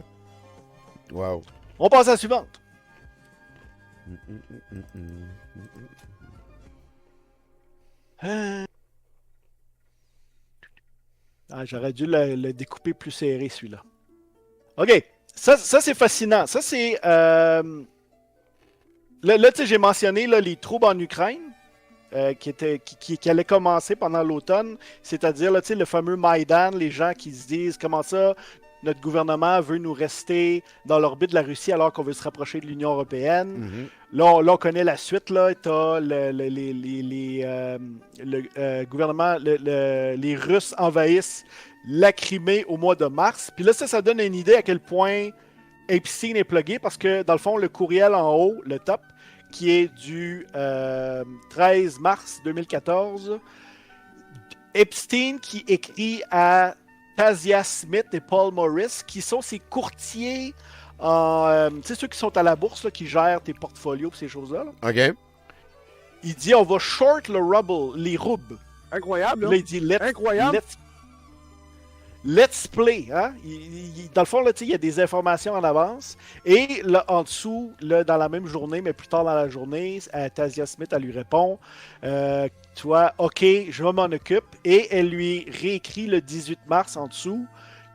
Wow. On passe à la suivante. J'aurais dû le découper plus serré, celui-là. OK. Ça c'est fascinant. Ça, c'est... Là tu sais, j'ai mentionné là, les troubles en Ukraine. qui allait commencer pendant l'automne, c'est-à-dire là, le fameux Maïdan, les gens qui se disent comment ça, notre gouvernement veut nous rester dans l'orbite de la Russie alors qu'on veut se rapprocher de l'Union européenne. Là, on connaît la suite. Là, t'as le gouvernement, les Russes envahissent la Crimée au mois de mars. Puis là, ça donne une idée à quel point Epstein est plugué parce que, dans le fond, le courriel en haut, le top, qui est du 13 mars 2014, Epstein qui écrit à Tasia Smith et Paul Morris, qui sont ses courtiers, tu sais, ceux qui sont à la bourse, là, qui gèrent tes portfolios et ces choses-là. Là. OK. Il dit, on va short le rubble, les roubles. Incroyable, Là, il dit, Incroyable. Let's play. Hein? Dans le fond, là, il y a des informations en avance. Et là, en dessous, là, dans la même journée, mais plus tard dans la journée, Tasia Smith, elle lui répond tu vois, OK, je m'en occupe. Et elle lui réécrit le 18 mars en dessous.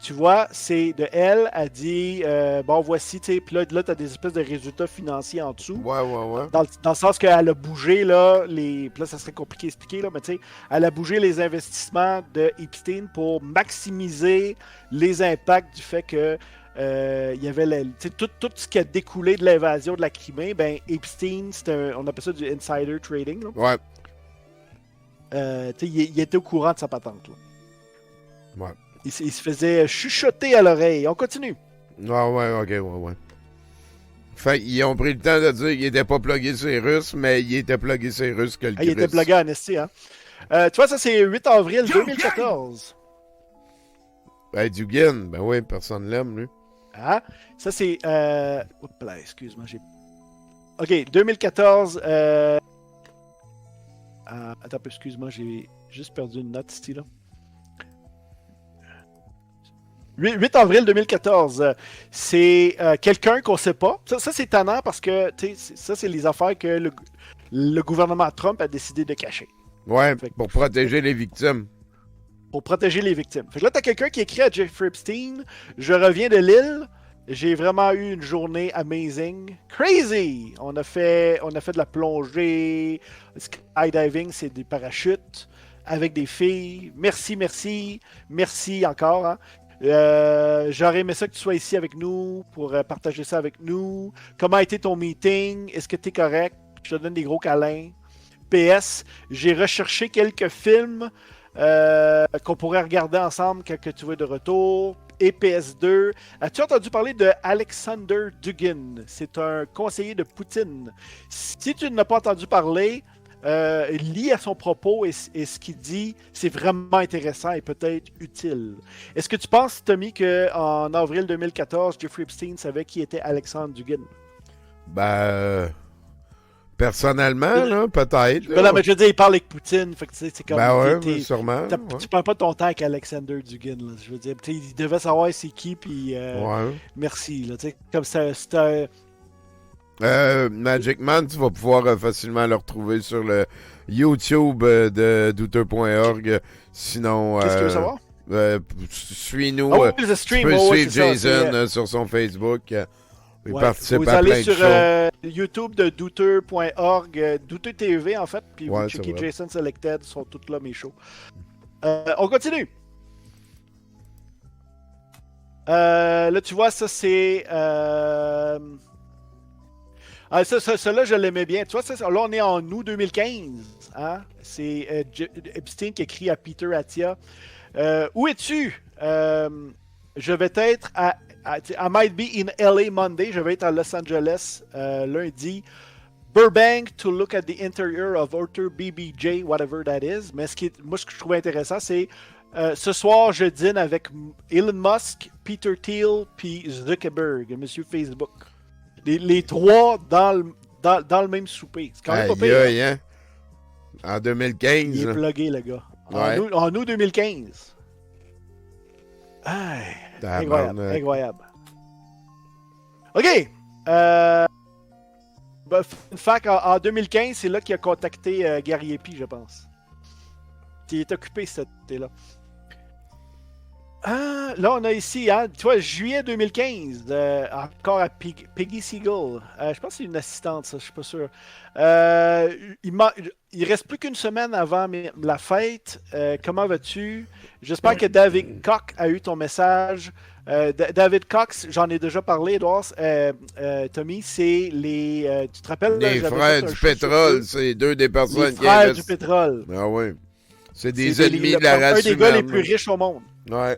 Tu vois, c'est de elle, elle dit bon, voici, tu sais, puis là, tu as des espèces de résultats financiers en dessous. Ouais. Dans le sens qu'elle a bougé, là, puis là, ça serait compliqué à expliquer, là, mais tu sais, elle a bougé les investissements de Epstein pour maximiser les impacts du fait que il y avait tout ce qui a découlé de l'invasion de la Crimée. Ben, Epstein, on appelle ça du insider trading. Là. Ouais. Il était au courant de sa patente. Là. Ouais. Il se faisait chuchoter à l'oreille. On continue. Ouais. Fait qu'ils ont pris le temps de dire qu'il était pas plugué sur les Russes, mais il était plugué sur les Russes que le Il était plugué en esti, hein. Tu vois, ça, c'est 8 avril 2014. Ben, Dugin, ben oui, personne l'aime, lui. Ah, ça, c'est... Oups là, excuse-moi, j'ai... OK, 2014... Attends un peu, excuse-moi, j'ai juste perdu une note ici, là. 8 avril 2014, c'est quelqu'un qu'on sait pas. Ça c'est tannant parce que ça, c'est les affaires que le gouvernement Trump a décidé de cacher. Ouais, pour protéger les victimes. Pour protéger les victimes. Fait que là, t'as quelqu'un qui écrit à Jeffrey Epstein, je reviens de l'île, j'ai vraiment eu une journée amazing. Crazy! On a fait de la plongée, skydiving, c'est des parachutes, avec des filles. Merci encore, hein. J'aurais aimé ça que tu sois ici avec nous pour partager ça avec nous. Comment a été ton meeting? Est-ce que tu es correct? Je te donne des gros câlins. PS, j'ai recherché quelques films qu'on pourrait regarder ensemble quand que tu vas de retour. Et PS2, as-tu entendu parler de Alexander Dugin? C'est un conseiller de Poutine. Si tu n'as pas entendu parler, lis à son propos et ce qu'il dit, c'est vraiment intéressant et peut-être utile. Est-ce que tu penses, Tommy, qu'en avril 2014, Jeffrey Epstein savait qui était Alexander Dugin? Ben, personnellement, là, peut-être. Ben non, mais je veux dire, il parle avec Poutine, fait que c'est comme... Ben ouais, sûrement. Tu parles pas de ton temps avec Alexander Dugin, là. Je veux dire, il devait savoir c'est qui, puis merci, là, tu sais, comme ça, c'était... Magic Man, tu vas pouvoir facilement le retrouver sur le YouTube de douteux.org. Sinon, qu'est-ce que tu veux savoir? Suis-nous. Le stream, tu peux suivre Jason sur son Facebook. Il participe à plein de choses. Vous allez sur YouTube de douteux.org, Douteux TV en fait, puis vous checkez Jason Selected, sont toutes là mes shows. On continue. Là, tu vois, ça c'est... ça-là, je l'aimais bien. Tu vois, là, on est en août 2015. Hein? C'est Epstein qui écrit à Peter Attia. Où es-tu? Je vais être I might be in LA Monday. Je vais être à Los Angeles lundi. Burbank to look at the interior of Arthur BBJ, whatever that is. Mais ce que je trouvais intéressant, c'est ce soir, je dîne avec Elon Musk, Peter Thiel, puis Zuckerberg, monsieur Facebook. Les trois dans le même souper. C'est quand même pas pire. Hein? En 2015. Il est plugué, le gars. Ouais. En août 2015. Incroyable. OK. Fun fact, en 2015, c'est là qu'il a contacté Gary Epi, je pense. Il est occupé cet été-là. Là, on a ici, hein, tu vois, juillet 2015, encore à Peggy Siegel. Je pense que c'est une assistante, ça, je suis pas sûr. Il reste plus qu'une semaine avant la fête. Comment vas-tu? J'espère que David Koch a eu ton message. David Cox, j'en ai déjà parlé, Edouard. Tommy, c'est les. Tu te rappelles? Les frères du pétrole, c'est deux des personnes les qui frères du pétrole. Ah oui. C'est des ennemis de la race humaine. Un des gars les plus riches au monde. Ouais.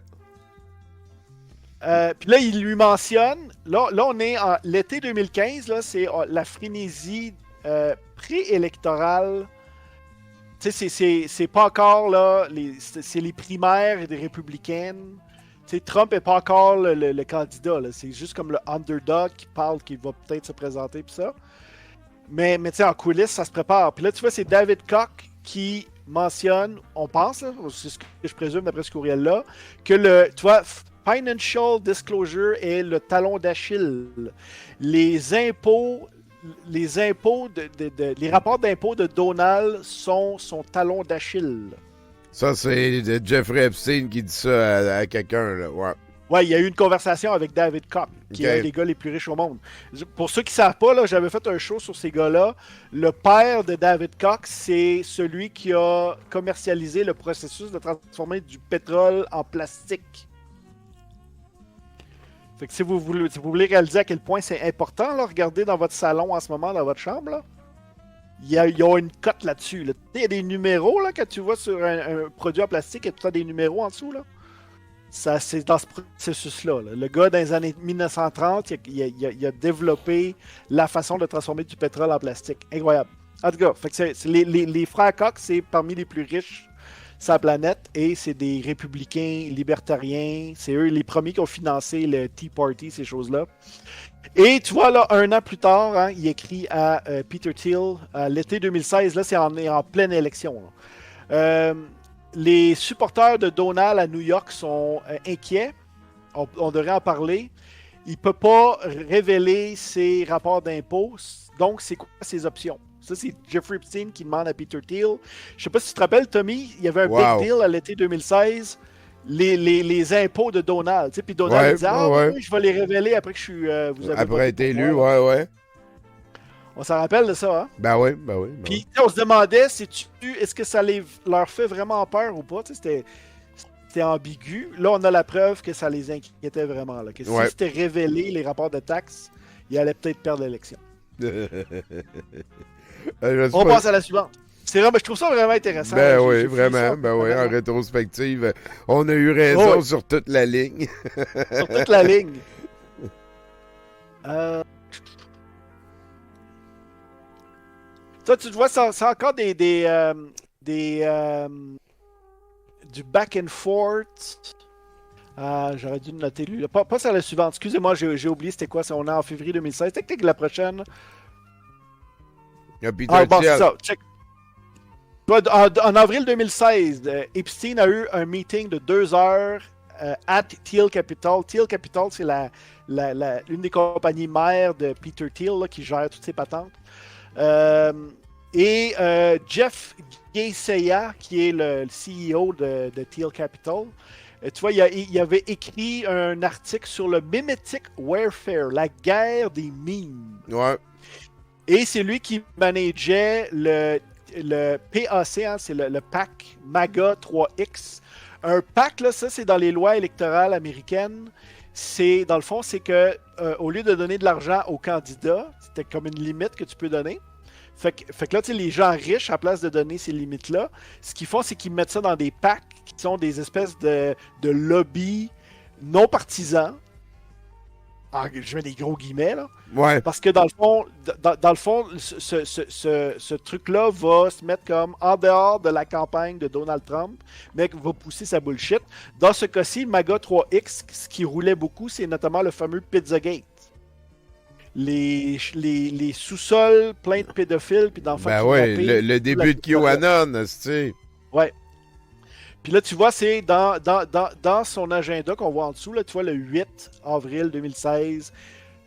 Puis là, il lui mentionne. Là on est en l'été 2015. Là, c'est la frénésie préélectorale. Tu sais, c'est pas encore là. C'est les primaires des républicaines. Tu sais, Trump n'est pas encore le candidat. C'est juste comme le underdog qui parle qu'il va peut-être se présenter. Puis ça. Mais tu sais, en coulisses, ça se prépare. Puis là, tu vois, c'est David Koch qui mentionne, on pense, là, c'est ce que je présume d'après ce courriel-là, que tu vois, Financial Disclosure est le talon d'Achille. Les impôts, les rapports d'impôts de Donald sont son talon d'Achille. Ça, c'est Jeffrey Epstein qui dit ça à quelqu'un, là. Ouais. Ouais, il y a eu une conversation avec David Koch, qui est un des gars les plus riches au monde. Pour ceux qui ne savent pas, là, j'avais fait un show sur ces gars-là. Le père de David Koch, c'est celui qui a commercialisé le processus de transformer du pétrole en plastique. Fait que si vous voulez réaliser à quel point c'est important, là, regardez dans votre salon en ce moment, dans votre chambre, là. Il y a une cote là-dessus. Là. Il y a des numéros là, que tu vois sur un produit en plastique, il y a tout le temps des numéros en dessous. Là. Ça, c'est dans ce processus-là. Là. Le gars, dans les années 1930, il a développé la façon de transformer du pétrole en plastique. Incroyable. En tout cas, fait que les frères Koch, c'est parmi les plus riches sur la planète et c'est des républicains libertariens. C'est eux les premiers qui ont financé le Tea Party, ces choses-là. Et tu vois, là, un an plus tard, hein, il écrit à Peter Thiel, l'été 2016, là, c'est en pleine élection. Les supporters de Donald à New York sont inquiets. On devrait en parler. Il ne peut pas révéler ses rapports d'impôts. Donc, c'est quoi ses options? Ça, c'est Jeffrey Epstein qui demande à Peter Thiel. Je ne sais pas si tu te rappelles, Tommy, il y avait un big deal à l'été 2016. Les impôts de Donald. Puis Donald dit oui, je vais les révéler après que je suis. Vous avez après être élu, ouais. On s'en rappelle de ça, hein? Ben oui. Puis on se demandait est-ce que ça leur fait vraiment peur ou pas? C'était ambigu. Là, on a la preuve que ça les inquiétait vraiment. Là. Que si c'était révélé les rapports de taxes, ils allaient peut-être perdre l'élection. On passe à la suivante. Je trouve ça vraiment intéressant. Ben oui, vraiment. En rétrospective, on a eu raison sur toute la ligne. Sur toute la ligne. Ça, tu vois, c'est encore du back and forth. J'aurais dû noter lui. Pas sur la suivante. Excusez-moi, j'ai oublié c'était quoi. On est en février 2016. Peut-être que la prochaine. Il y a Peter Thiel. C'est ça. Check. En avril 2016, Epstein a eu un meeting de 2 heures à Thiel Capital. Thiel Capital, c'est une des compagnies mères de Peter Thiel là, qui gère toutes ses patentes. Jeff Geisaya, qui est le CEO de Thiel Capital, tu vois, il avait écrit un article sur le Mimetic Warfare, la guerre des mimes. Ouais. Et c'est lui qui manageait le PAC, hein, c'est le PAC MAGA 3X. Un PAC, là, ça, c'est dans les lois électorales américaines. Dans le fond, c'est que au lieu de donner de l'argent aux candidats, c'était comme une limite que tu peux donner. Fait que là, tu sais, les gens riches, à place de donner ces limites-là, ce qu'ils font, c'est qu'ils mettent ça dans des PAC qui sont des espèces de lobbies non partisans. Je mets des gros guillemets, là. Ouais. Parce que dans le fond, ce truc-là va se mettre comme en dehors de la campagne de Donald Trump, mais va pousser sa bullshit. Dans ce cas-ci, MAGA 3X, ce qui roulait beaucoup, c'est notamment le fameux Pizzagate. Les sous-sols pleins de pédophiles puis d'enfants kidnappés. Le début de QAnon, c'est. Ouais. Puis là, tu vois, c'est dans son agenda qu'on voit en dessous, là, tu vois, le 8 avril 2016,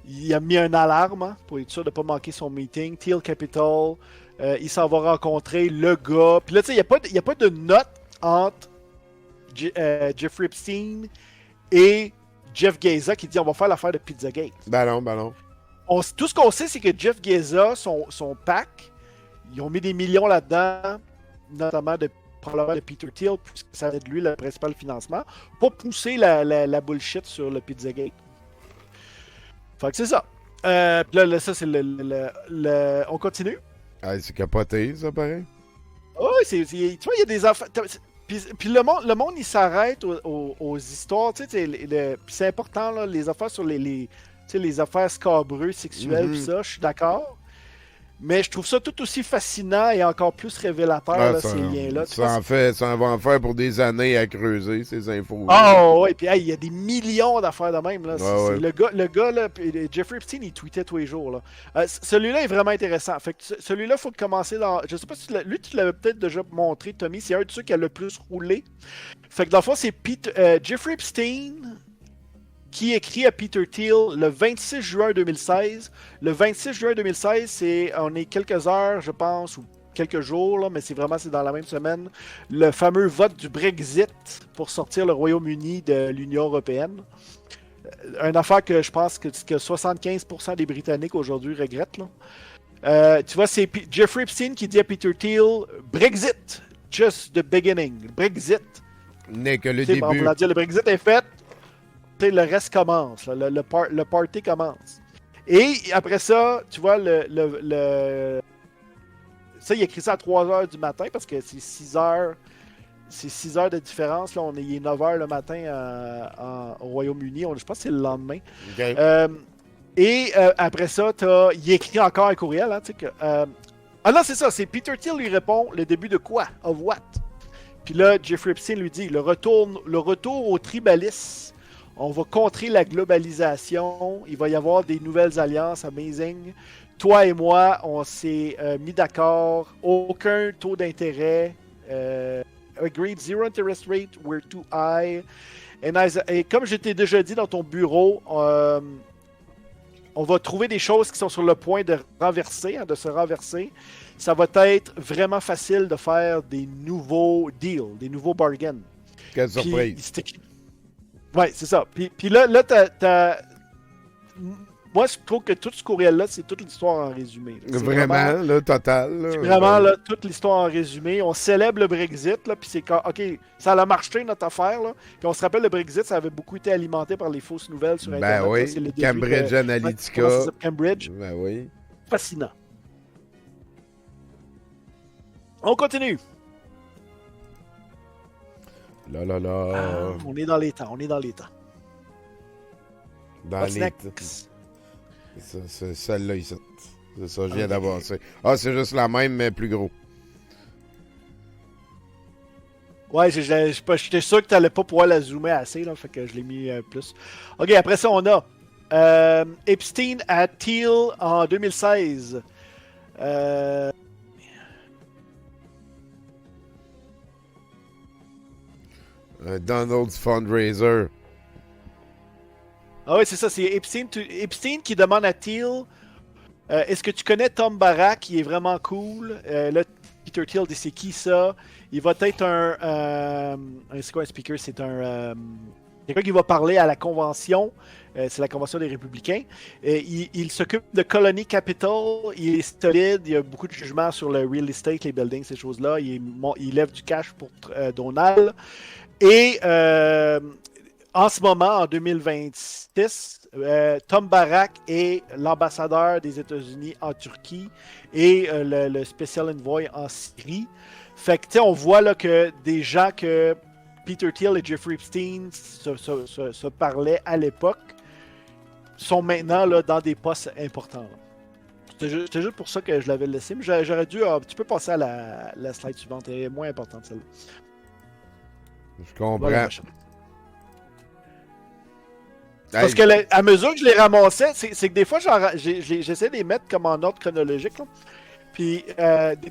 il a mis une alarme hein, pour être sûr de ne pas manquer son meeting. Thiel Capital, il s'en va rencontrer le gars. Puis là, tu sais, il n'y a pas de note entre Jeffrey Epstein et Jeff Geza qui dit on va faire l'affaire de Pizzagate. Ben non. Tout ce qu'on sait, c'est que Jeff Geza, son pack, ils ont mis des millions là-dedans, notamment probablement de Peter Thiel, puisque ça va être lui le principal financement, pour pousser la bullshit sur le Pizzagate. Fait que c'est ça. Puis là, ça, c'est on continue? Ah, c'est capoté, ça, pareil. Oh, tu vois, il y a des affaires... Puis le monde, il s'arrête aux histoires, tu sais, puis c'est important, là, les affaires sur les affaires scabreuses sexuelles, pis ça, je suis d'accord. Mais je trouve ça tout aussi fascinant et encore plus révélateur, là, ces liens-là. Ça va en faire pour des années à creuser, ces infos. Oh, ouais, puis il y a des millions d'affaires de même. Là. Ouais. Le gars, là, Jeffrey Epstein, il tweetait tous les jours. Là. Celui-là est vraiment intéressant. Fait que celui-là, il faut commencer dans... Je sais pas si tu l'avais peut-être déjà montré, Tommy. C'est un de ceux qui a le plus roulé. Fait que dans le fond, c'est Jeffrey Epstein qui écrit à Peter Thiel le 26 juin 2016. Le 26 juin 2016, on est quelques heures, je pense, ou quelques jours, là, mais c'est dans la même semaine, le fameux vote du Brexit pour sortir le Royaume-Uni de l'Union européenne. Une affaire que je pense que 75% des Britanniques aujourd'hui regrettent. Là. Tu vois, c'est Jeffrey Epstein qui dit à Peter Thiel, Brexit, just the beginning. Brexit. N'est que le début. On va dire, le Brexit est fait. Le reste commence, là, le party commence. Et après ça, tu vois, ça, il écrit ça à 3h du matin parce que c'est 6h de différence. Là, il est 9h le matin au Royaume-Uni. Je pense que c'est le lendemain. Okay. Après ça, il écrit encore un courriel. Hein, non, c'est ça. C'est Peter Thiel lui répond le début de quoi? Of what? Puis là, Jeffrey Epstein lui dit le retour au tribalisme. On va contrer la globalisation. Il va y avoir des nouvelles alliances amazing. Toi et moi, on s'est mis d'accord. Aucun taux d'intérêt. Agreed, zero interest rate. We're too high. Et comme je t'ai déjà dit dans ton bureau, on va trouver des choses qui sont sur le point de se renverser. Ça va être vraiment facile de faire des nouveaux deals, des nouveaux bargains. Quelle surprise. Ouais, c'est ça. Puis là, moi, je trouve que tout ce courriel-là, c'est toute l'histoire en résumé. Vraiment, là, total. Là, c'est vraiment là, toute l'histoire en résumé. On célèbre le Brexit, là, puis c'est quand, OK, ça a marché, notre affaire, là. Puis on se rappelle, le Brexit, ça avait beaucoup été alimenté par les fausses nouvelles sur Internet. Ben oui, là, Cambridge Analytica. Cambridge. Ben oui. Fascinant. On continue. Là. On est dans les temps, Dans What's les next? C'est celle-là ici. C'est ça, je viens d'avoir ça. Ah, c'est juste la même, mais plus gros. Ouais, j'étais sûr que tu n'allais pas pouvoir la zoomer assez, là, fait que je l'ai mis plus. OK, après ça, on a Epstein à Thiel en 2016. Donald's Fundraiser. Ah oui, c'est ça, c'est Epstein qui demande à Thiel est-ce que tu connais Tom Barrack qui est vraiment cool? Là, Peter Thiel dit c'est qui ça? Il va être c'est quoi un speaker? C'est quelqu'un qui va parler à la convention. C'est la convention des républicains. Il s'occupe de Colony Capital. Il est solide. Il y a beaucoup de jugements sur le real estate, les buildings, ces choses-là. Il lève du cash pour Donald. Et en ce moment, en 2026, Tom Barrack est l'ambassadeur des États-Unis en Turquie et le Special Envoy en Syrie. Fait que, tu sais, on voit là que des gens que Peter Thiel et Jeffrey Epstein se parlaient à l'époque sont maintenant là, dans des postes importants. C'était juste pour ça que je l'avais laissé, mais j'aurais dû... tu peux passer à la slide suivante, elle est moins importante celle-là. Je comprends. Voilà, parce que à mesure que je les ramassais, c'est que des fois, j'essaie de les mettre comme en ordre chronologique. Là. Puis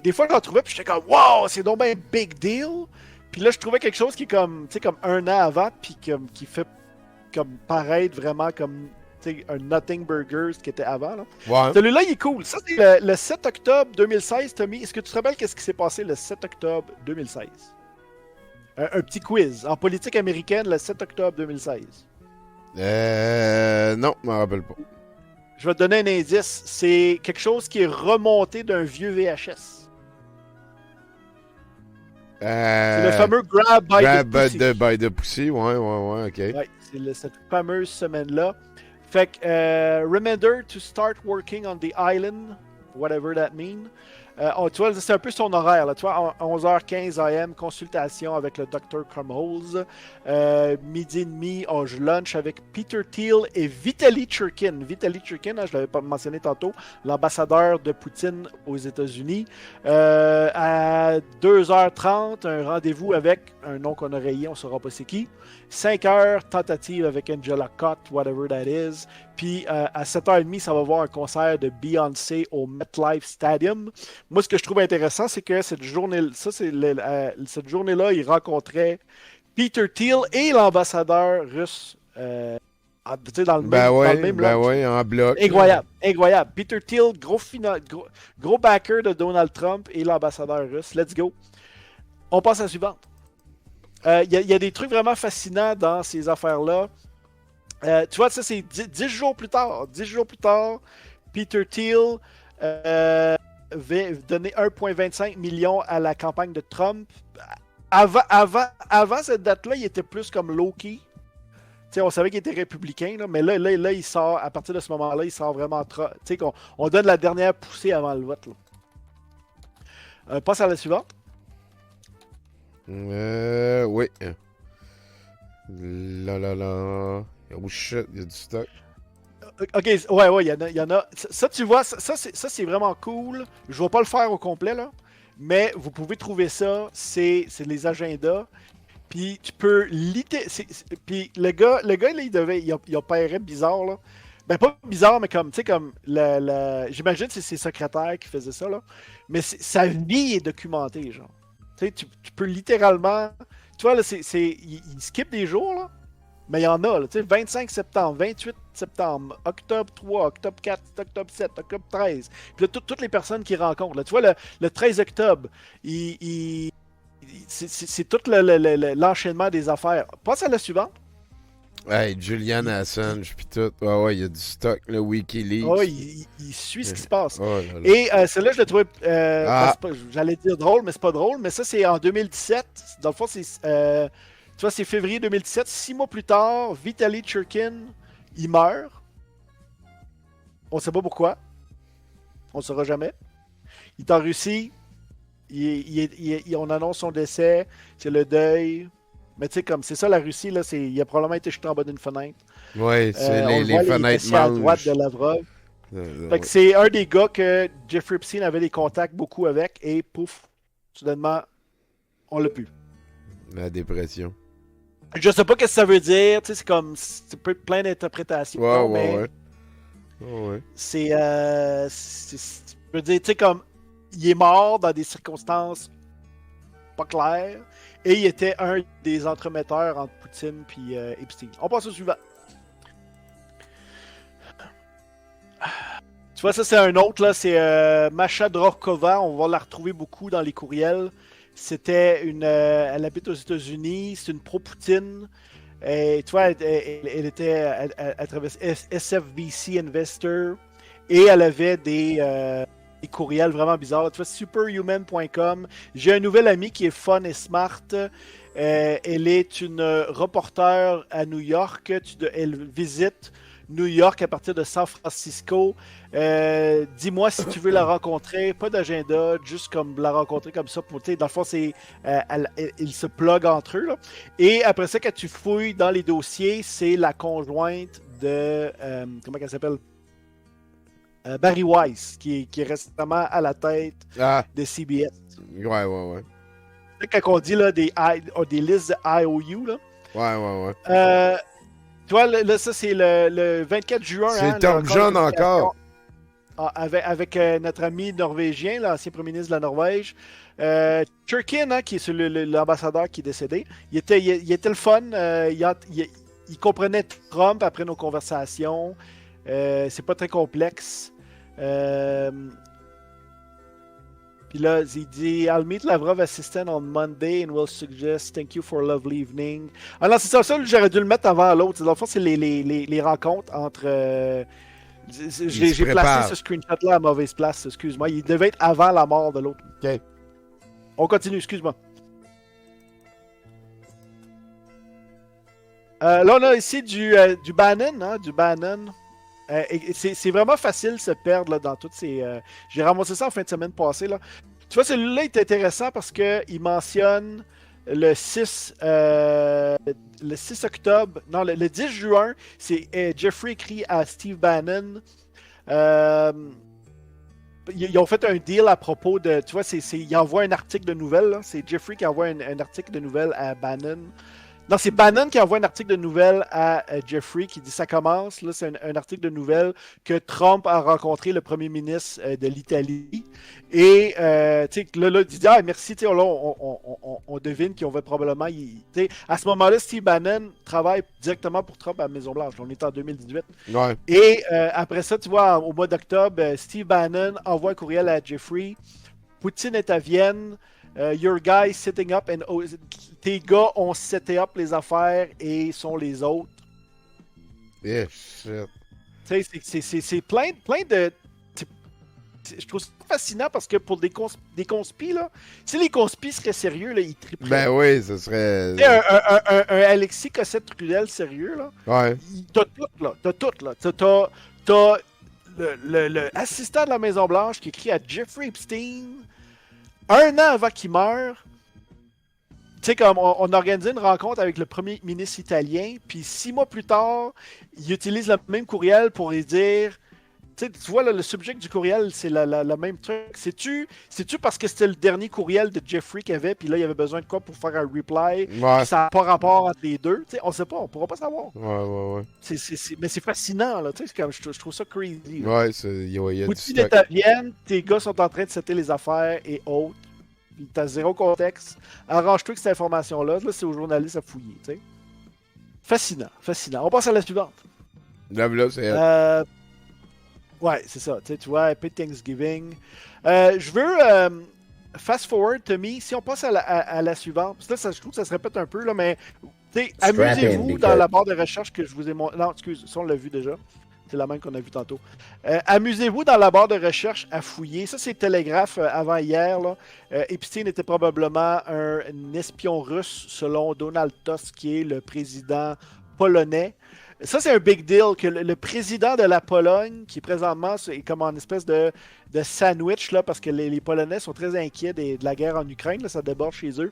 des fois, j'en trouvais, puis j'étais comme « Wow, c'est donc bien big deal! » Puis là, je trouvais quelque chose qui est comme, tu sais, comme un an avant, puis qui fait comme paraître vraiment comme un Nothing Burger, ce qui était avant. Là. Ouais. Celui-là, il est cool. Ça, c'est le 7 octobre 2016, Tommy. Est-ce que tu te rappelles qu'est-ce qui s'est passé le 7 octobre 2016? Un petit quiz. En politique américaine, le 7 octobre 2016. Non, je m'en rappelle pas. Je vais te donner un indice. C'est quelque chose qui est remonté d'un vieux VHS. C'est le fameux Grab by the Pussy. By the Pussy, ouais, ok. Ouais, c'est cette fameuse semaine-là. Fait que, reminder to start working on the island, whatever that means. Tu vois, c'est un peu son horaire. Là, tu vois, 11h15 AM, consultation avec le Dr. Crumholes. Midi et demi, je lunch avec Peter Thiel et Vitaly Churkin. Vitaly Churkin, je ne l'avais pas mentionné tantôt, l'ambassadeur de Poutine aux États-Unis. À 2h30, un rendez-vous avec un nom qu'on a rayé, on ne saura pas c'est qui. 5h, tentative avec Angela Cott, whatever that is. Puis à 7h30, ça va voir un concert de Beyoncé au MetLife Stadium. Moi, ce que je trouve intéressant, c'est que cette journée-là, il rencontrait Peter Thiel et l'ambassadeur russe dans le même lunch. En bloc. Incroyable. Peter Thiel, gros backer de Donald Trump et l'ambassadeur russe. Let's go. On passe à la suivante. Il y a des trucs vraiment fascinants dans ces affaires-là. Tu vois, ça, c'est 10 jours plus tard. 10 jours plus tard, Peter Thiel avait donné 1,25 million à la campagne de Trump. Avant cette date-là, il était plus comme low-key. T'sais, on savait qu'il était républicain, là, mais là, il sort, à partir de ce moment-là, il sort vraiment... on donne la dernière poussée avant le vote. Là. Passe à la suivante. Oui. Là. Oh shit, il y a du stock. Ok, ouais, il y en a. Ça, tu vois, ça c'est vraiment cool. Je ne vais pas le faire au complet, là. Mais vous pouvez trouver ça. C'est les agendas. Puis tu peux puis le gars, là, il opérait bizarre, là. Ben, pas bizarre, mais comme, tu sais, comme, j'imagine que c'est ses secrétaires qui faisaient ça, là. Mais sa vie est documentée, genre. Tu sais, tu peux littéralement... Tu vois, là, il skip des jours, là. Mais il y en a, là, tu sais, 25 septembre, 28 septembre, octobre 3, octobre 4, octobre 7, octobre 13. Puis là, toutes les personnes qu'il rencontre. Là, tu vois, le 13 octobre, c'est tout l'enchaînement des affaires. Passe à la suivante. Hey, Julian Assange, puis tout. Ouais, il y a du stock, le Wikileaks. Ouais, il suit ce qui se passe. Oh, là, là. Et celle-là, je l'ai trouvé, j'allais dire drôle, mais c'est pas drôle. Mais ça, c'est en 2017. Dans le fond, c'est... tu vois, c'est février 2017. 6 mois plus tard, Vitaly Churkin, il meurt. On sait pas pourquoi. On ne saura jamais. Il est en Russie. On annonce son décès. C'est le deuil. Mais tu sais, comme c'est ça la Russie, là, il a probablement été jeté en bas d'une fenêtre. Ouais, c'est les fenêtres à droite de Lavrov. Fait que c'est un des gars que Jeffrey Epstein avait des contacts beaucoup avec. Et pouf, soudainement, on l'a plus. La dépression. Je sais pas ce que ça veut dire, tu sais, c'est comme, c'est plein d'interprétations, ouais. C'est, je veux dire, tu sais, comme, il est mort dans des circonstances pas claires, et il était un des entremetteurs entre Poutine et Epstein. On passe au suivant. Tu vois, ça c'est un autre, là, c'est Masha Drokova, on va la retrouver beaucoup dans les courriels. C'était elle habite aux États-Unis, c'est une pro-Poutine. Tu vois, elle était, elle travaillait SFBC Investor et elle avait des courriels vraiment bizarres. Tu vois, superhuman.com. J'ai un nouvel ami qui est fun et smart. Elle est une reporter à New York. Elle visite New York à partir de San Francisco. Dis-moi si tu veux la rencontrer. Pas d'agenda, juste comme la rencontrer comme ça. Dans le fond, ils se pluguent entre eux. Là. Et après ça, quand tu fouilles dans les dossiers, c'est la conjointe de... comment elle s'appelle? Barry Weiss, qui est récemment à la tête de CBS. Ouais. Quand on dit là, des listes de IOU, là. Ouais. Tu vois, là, ça, c'est le 24 juin. C'est Tom John encore. Avec notre ami norvégien, l'ancien premier ministre de la Norvège. Churkin, qui est l'ambassadeur qui est décédé, il était le fun. Il comprenait Trump après nos conversations. C'est pas très complexe. Puis là, il dit I'll meet Lavrov assistant on Monday and will suggest thank you for a lovely evening. Ah non, c'est ça, j'aurais dû le mettre avant l'autre. Dans le fond, c'est les rencontres entre. J'ai placé ce screenshot-là à mauvaise place, excuse-moi. Il devait être avant la mort de l'autre. OK. On continue, excuse-moi. Là, on a ici du Bannon, hein, du Bannon. C'est vraiment facile de se perdre là, dans toutes ces... J'ai ramassé ça en fin de semaine passée. Là. Tu vois, celui-là est intéressant parce qu'il mentionne le 6 octobre, non, le 10 juin, c'est Jeffrey écrit à Steve Bannon. Ils ont fait un deal à propos de... Tu vois, il envoie un article de nouvelles. Là. C'est Jeffrey qui envoie un article de nouvelles à Bannon. Non, c'est Bannon qui envoie un article de nouvelles à Jeffrey qui dit ça commence. Là, c'est un article de nouvelles que Trump a rencontré le premier ministre de l'Italie. Et là, il dit merci, là, on devine qu'ils ont probablement. À ce moment-là, Steve Bannon travaille directement pour Trump à la Maison-Blanche. On est en 2018. Ouais. Et après ça, tu vois, au mois d'octobre, Steve Bannon envoie un courriel à Jeffrey. Poutine est à Vienne. Your guy setting up and tes gars ont seté up les affaires et sont les autres. Yeah, shit. Tu sais, c'est plein de. Je trouve ça fascinant parce que pour des conspis, là, si les conspis seraient sérieux, là, ils tripperaient. Ben oui, ce serait. Un Alexis Cossette-Trudel sérieux, là. Ouais. T'as tout, là. T'as le assistant de la Maison-Blanche qui écrit à Jeffrey Epstein. Un an avant qu'il meure, tu sais, comme on organisait une rencontre avec le premier ministre italien, puis 6 mois plus tard, il utilise le même courriel pour lui dire, tu vois, là, le subject du courriel, c'est le même truc. C'est-tu parce que c'était le dernier courriel de Jeffrey qu'il avait, puis là, il avait besoin de quoi pour faire un reply, Ouais. ça n'a pas rapport entre les deux, tu sais, on sait pas, on pourra pas savoir. Ouais. Mais c'est fascinant, là, tu sais, je trouve ça crazy. Là. Ouais, il y a du Poutine stock. est à Vienne, tes gars sont en train de setter les affaires et autres. Puis t'as zéro contexte. Arrange-toi avec cette information-là. Là, c'est aux journalistes à fouiller. T'sais. Fascinant. On passe à la suivante. Là, c'est. Ouais, c'est ça. Tu vois, Happy Thanksgiving. Je veux fast forward, Tommy. Si on passe à la suivante, parce que là, je trouve que ça se répète un peu, là, mais amusez-vous dans la barre de recherche que je vous ai montré. Non, excuse, ça on l'a vu déjà. C'est la même qu'on a vu tantôt. Amusez-vous dans la barre de recherche à fouiller. Ça, c'est Telegraph avant hier. Là. Epstein était probablement un espion russe, selon Donald Tusk, qui est le président polonais. Ça, c'est un big deal que le président de la Pologne, qui présentement est comme en espèce de sandwich, là, parce que les Polonais sont très inquiets de la guerre en Ukraine, là, ça déborde chez eux,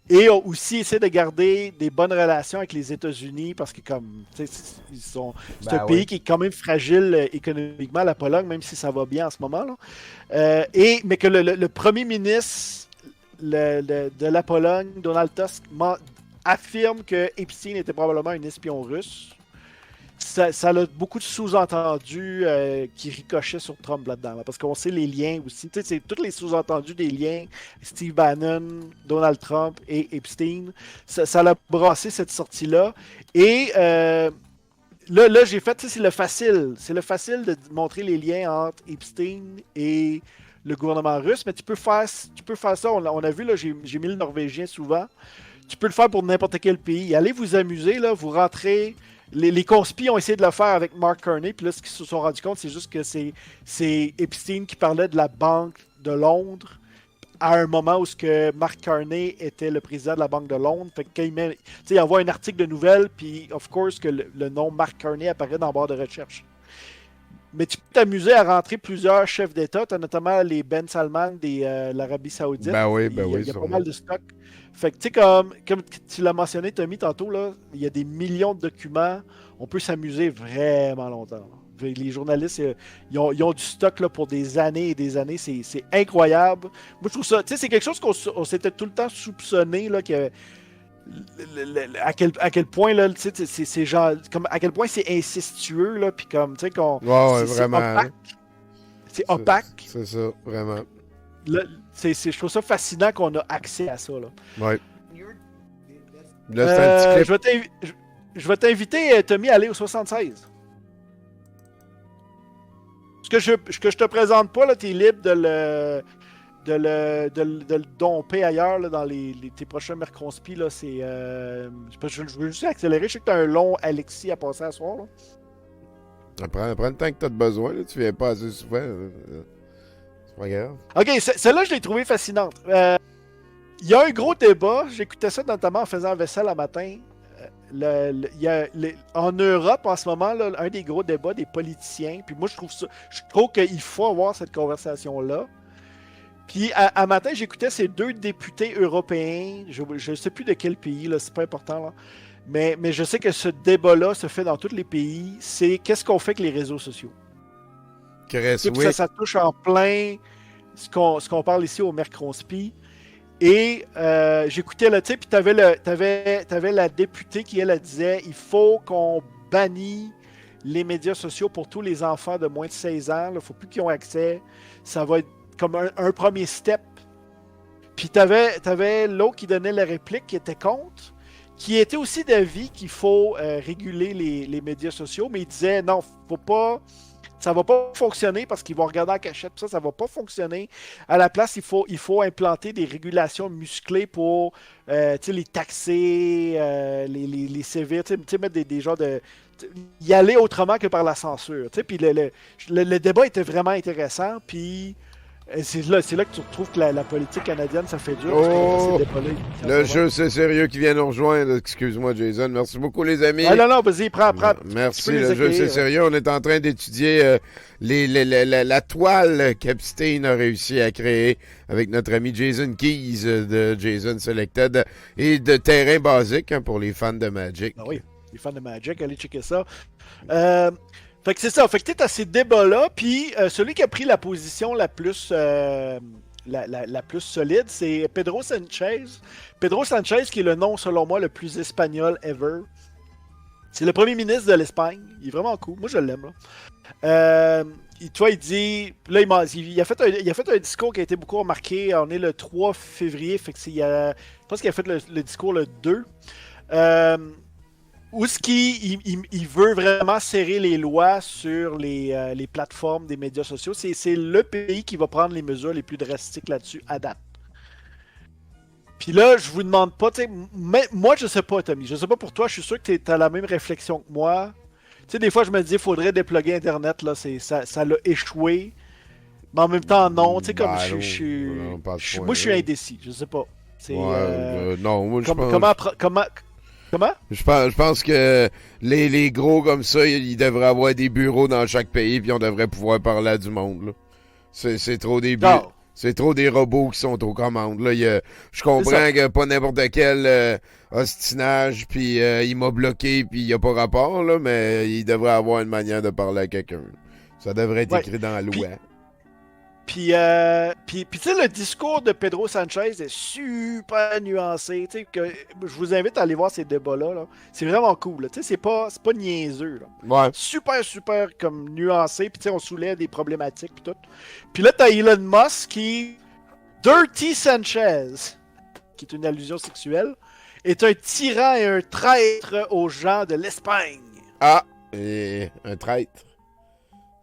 et ont aussi essayé de garder des bonnes relations avec les États-Unis, parce que comme c'est un pays qui est quand même fragile économiquement, la Pologne, même si ça va bien en ce moment. Là. Mais que le premier ministre de la Pologne, Donald Tusk, affirme que Epstein était probablement un espion russe. Ça a beaucoup de sous-entendus qui ricochaient sur Trump là-dedans. Là, parce qu'on sait les liens aussi. Tu sais, c'est tous les sous-entendus des liens. Steve Bannon, Donald Trump et Epstein. Ça l'a brassé cette sortie-là. Et là, j'ai fait, c'est le facile. C'est le facile de montrer les liens entre Epstein et le gouvernement russe. Mais tu peux faire ça. On a vu, là, j'ai mis le Norvégien souvent. Tu peux le faire pour n'importe quel pays. Allez vous amuser, là, vous rentrez... Les conspis ont essayé de le faire avec Mark Carney, puis là, ce qu'ils se sont rendus compte, c'est juste que c'est Epstein qui parlait de la Banque de Londres à un moment où Mark Carney était le président de la Banque de Londres. Fait que quand il envoie un article de nouvelles, puis of course que le nom Mark Carney apparaît dans la barre de recherche. Mais tu peux t'amuser à rentrer plusieurs chefs d'État. Tu as notamment les Ben Salman de l'Arabie Saoudite. Ben oui, il y a pas mal de stocks. Fait que, tu sais, comme tu l'as mentionné, Tommy, tantôt, là, il y a des millions de documents. On peut s'amuser vraiment longtemps. Là. Les journalistes, ils ont du stock là, pour des années et des années. C'est incroyable. Moi, je trouve ça... Tu sais, c'est quelque chose qu'on s'était tout le temps soupçonné, là, que... à quel point là, c'est genre comme à quel point c'est incestueux là, puis comme tu sais qu'on vraiment. C'est opaque. C'est ça, vraiment. Là, je trouve ça fascinant qu'on a accès à ça là. Ouais. Là, c'est un petit clip. Je vais t'inviter, Tommy, à aller au 76. Ce que je te présente pas là, t'es libre de de le domper ailleurs là, dans tes prochains mercronspi. Là, c'est, je veux juste accélérer. Je sais que tu as un long Alexis à passer à soir. Là. Prends le temps que tu as besoin. Là. Tu viens pas assez souvent. C'est pas grave. Ok, celle-là, je l'ai trouvée fascinante. Il y a un gros débat. J'écoutais ça notamment en faisant la vaisselle le matin. En Europe, en ce moment, là, un des gros débats des politiciens. Puis moi, je trouve qu'il faut avoir cette conversation-là. Puis à matin, j'écoutais ces 2 députés européens. Je ne sais plus de quel pays, là, c'est pas important. Là. Mais je sais que ce débat-là se fait dans tous les pays. C'est qu'est-ce qu'on fait avec les réseaux sociaux. Ça touche en plein ce qu'on parle ici au Mercronspi. Et j'écoutais le type, puis t'avais la députée qui, elle disait il faut qu'on bannisse les médias sociaux pour tous les enfants de moins de 16 ans. Il ne faut plus qu'ils aient accès. Ça va être comme un premier step. Puis t'avais l'autre qui donnait la réplique, qui était contre, qui était aussi d'avis qu'il faut réguler les médias sociaux, mais il disait non, faut pas. Ça va pas fonctionner parce qu'ils vont regarder en cachette. Ça va pas fonctionner. À la place, il faut implanter des régulations musclées pour les taxer, les sévir, mettre des genres de... y aller autrement que par la censure. Puis le débat était vraiment intéressant. Puis c'est là que tu retrouves que la politique canadienne, ça fait dur. Oh, le jeu, c'est sérieux qui vient nous rejoindre. Excuse-moi, Jason. Merci beaucoup, les amis. Ah, non, vas-y, prends. Merci, le jeu, c'est sérieux. On est en train d'étudier la toile qu'Epstein a réussi à créer avec notre ami Jason Keys de Jason Selected et de Terrain Basique pour les fans de Magic. Ah oui, les fans de Magic, allez checker ça. Fait que c'est ça. Fait que tu es à ces débats-là, puis celui qui a pris la position la plus solide, c'est Pedro Sanchez. Pedro Sanchez, qui est le nom, selon moi, le plus espagnol ever. C'est le premier ministre de l'Espagne. Il est vraiment cool. Moi, je l'aime. Il dit... Là, il a fait un discours qui a été beaucoup remarqué. On est le 3 février. Fait que je pense qu'il a fait le discours le 2. Où est-ce qu'il veut vraiment serrer les lois sur les plateformes des médias sociaux? C'est le pays qui va prendre les mesures les plus drastiques là-dessus à date. Puis là, je vous demande pas, moi je sais pas, Tommy, je sais pas pour toi, je suis sûr que tu as la même réflexion que moi. Des fois je me dis, il faudrait dépluguer Internet, là, ça l'a échoué. Mais en même temps, non, moi je suis indécis, je sais pas. Non, moi je pense... Comment? Je pense que les gros comme ça, ils devraient avoir des bureaux dans chaque pays, puis on devrait pouvoir parler à du monde. Là. C'est trop des bureaux. C'est trop des robots qui sont aux commandes. Là. Je comprends que pas n'importe quel ostinage, puis il m'a bloqué, puis il n'y a pas rapport, là, mais il devrait avoir une manière de parler à quelqu'un. Ça devrait être écrit dans la loi. Puis tu sais, le discours de Pedro Sanchez est super nuancé. Tu sais, je vous invite à aller voir ces débats-là. Là. C'est vraiment cool. Tu sais, c'est pas niaiseux. Là. Ouais. Super comme nuancé. Puis tu sais, on soulève des problématiques puis tout. Puis là, t'as Elon Musk qui... Dirty Sanchez, qui est une allusion sexuelle, est un tyran et un traître aux gens de l'Espagne. Ah, et un traître.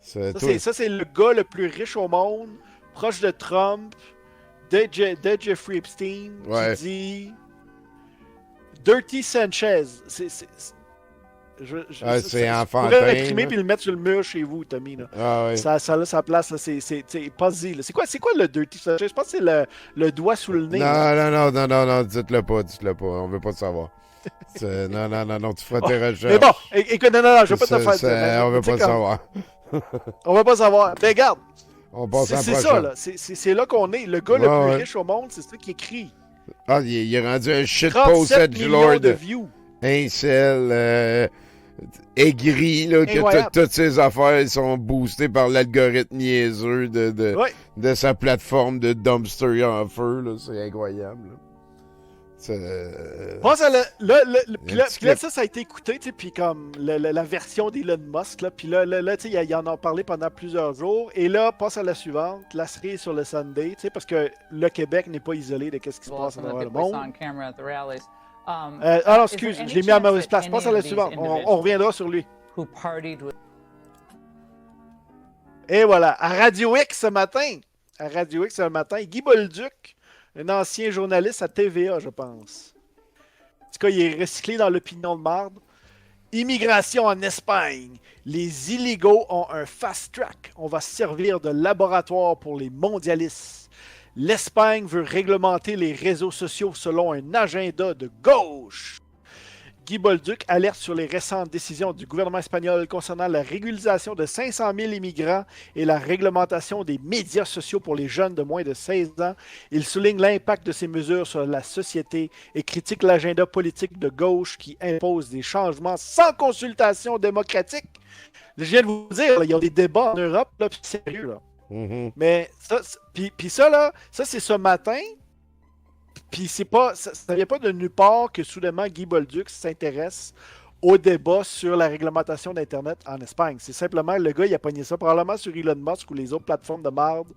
Ça, c'est le gars le plus riche au monde, proche de Trump, de Jeffrey Epstein, qui dit Dirty Sanchez. C'est enfantin. Je pourrais l'imprimer puis le mettre sur le mur chez vous, Tommy. Là. Ah, ouais. Ça a sa place. C'est pas-y. C'est quoi le Dirty Sanchez? Je pense que c'est le doigt sous le nez. Non, dites-le pas. On veut pas le savoir. Non, tu feras tes recherches. Mais bon, écoute, non, je veux pas te faire... On veut pas le savoir. On va pas savoir. Mais regarde, c'est ça, là. C'est là qu'on est. Le gars le plus riche au monde, c'est ça qui écrit. Ah, il est rendu un shitpost edgelord de views. Incel, aigri, là, que toutes ses affaires ils sont boostées par l'algorithme niaiseux de sa plateforme de dumpster en feu. Là. C'est incroyable. Là. Pense à puis là, ça a été écouté, puis comme la version d'Elon Musk, là, puis là il en a parlé pendant plusieurs jours, et là, passe à la suivante, la série est sur le Sunday, parce que le Québec n'est pas isolé de ce qui se passe dans le monde. Non, excuse, je l'ai mis à ma mauvaise place. Passe à la suivante, on reviendra sur lui. Et voilà, à Radio X ce matin, à Radio X ce matin. Guy Bolduc, un ancien journaliste à TVA, je pense. En tout cas, il est recyclé dans l'opinion de marde. Immigration en Espagne. Les illégaux ont un fast track. On va servir de laboratoire pour les mondialistes. L'Espagne veut réglementer les réseaux sociaux selon un agenda de gauche. Guy Bolduc alerte sur les récentes décisions du gouvernement espagnol concernant la régularisation de 500 000 immigrants et la réglementation des médias sociaux pour les jeunes de moins de 16 ans. Il souligne l'impact de ces mesures sur la société et critique l'agenda politique de gauche qui impose des changements sans consultation démocratique. Je viens de vous dire, là, il y a des débats en Europe, là, puis c'est sérieux. Là. Mais ça, puis ça, là, ça c'est ce matin. Puis c'est pas, ça vient pas de nulle part que soudainement Guy Bolduc s'intéresse au débat sur la réglementation d'Internet en Espagne. C'est simplement le gars, il a pogné ça probablement sur Elon Musk ou les autres plateformes de marde.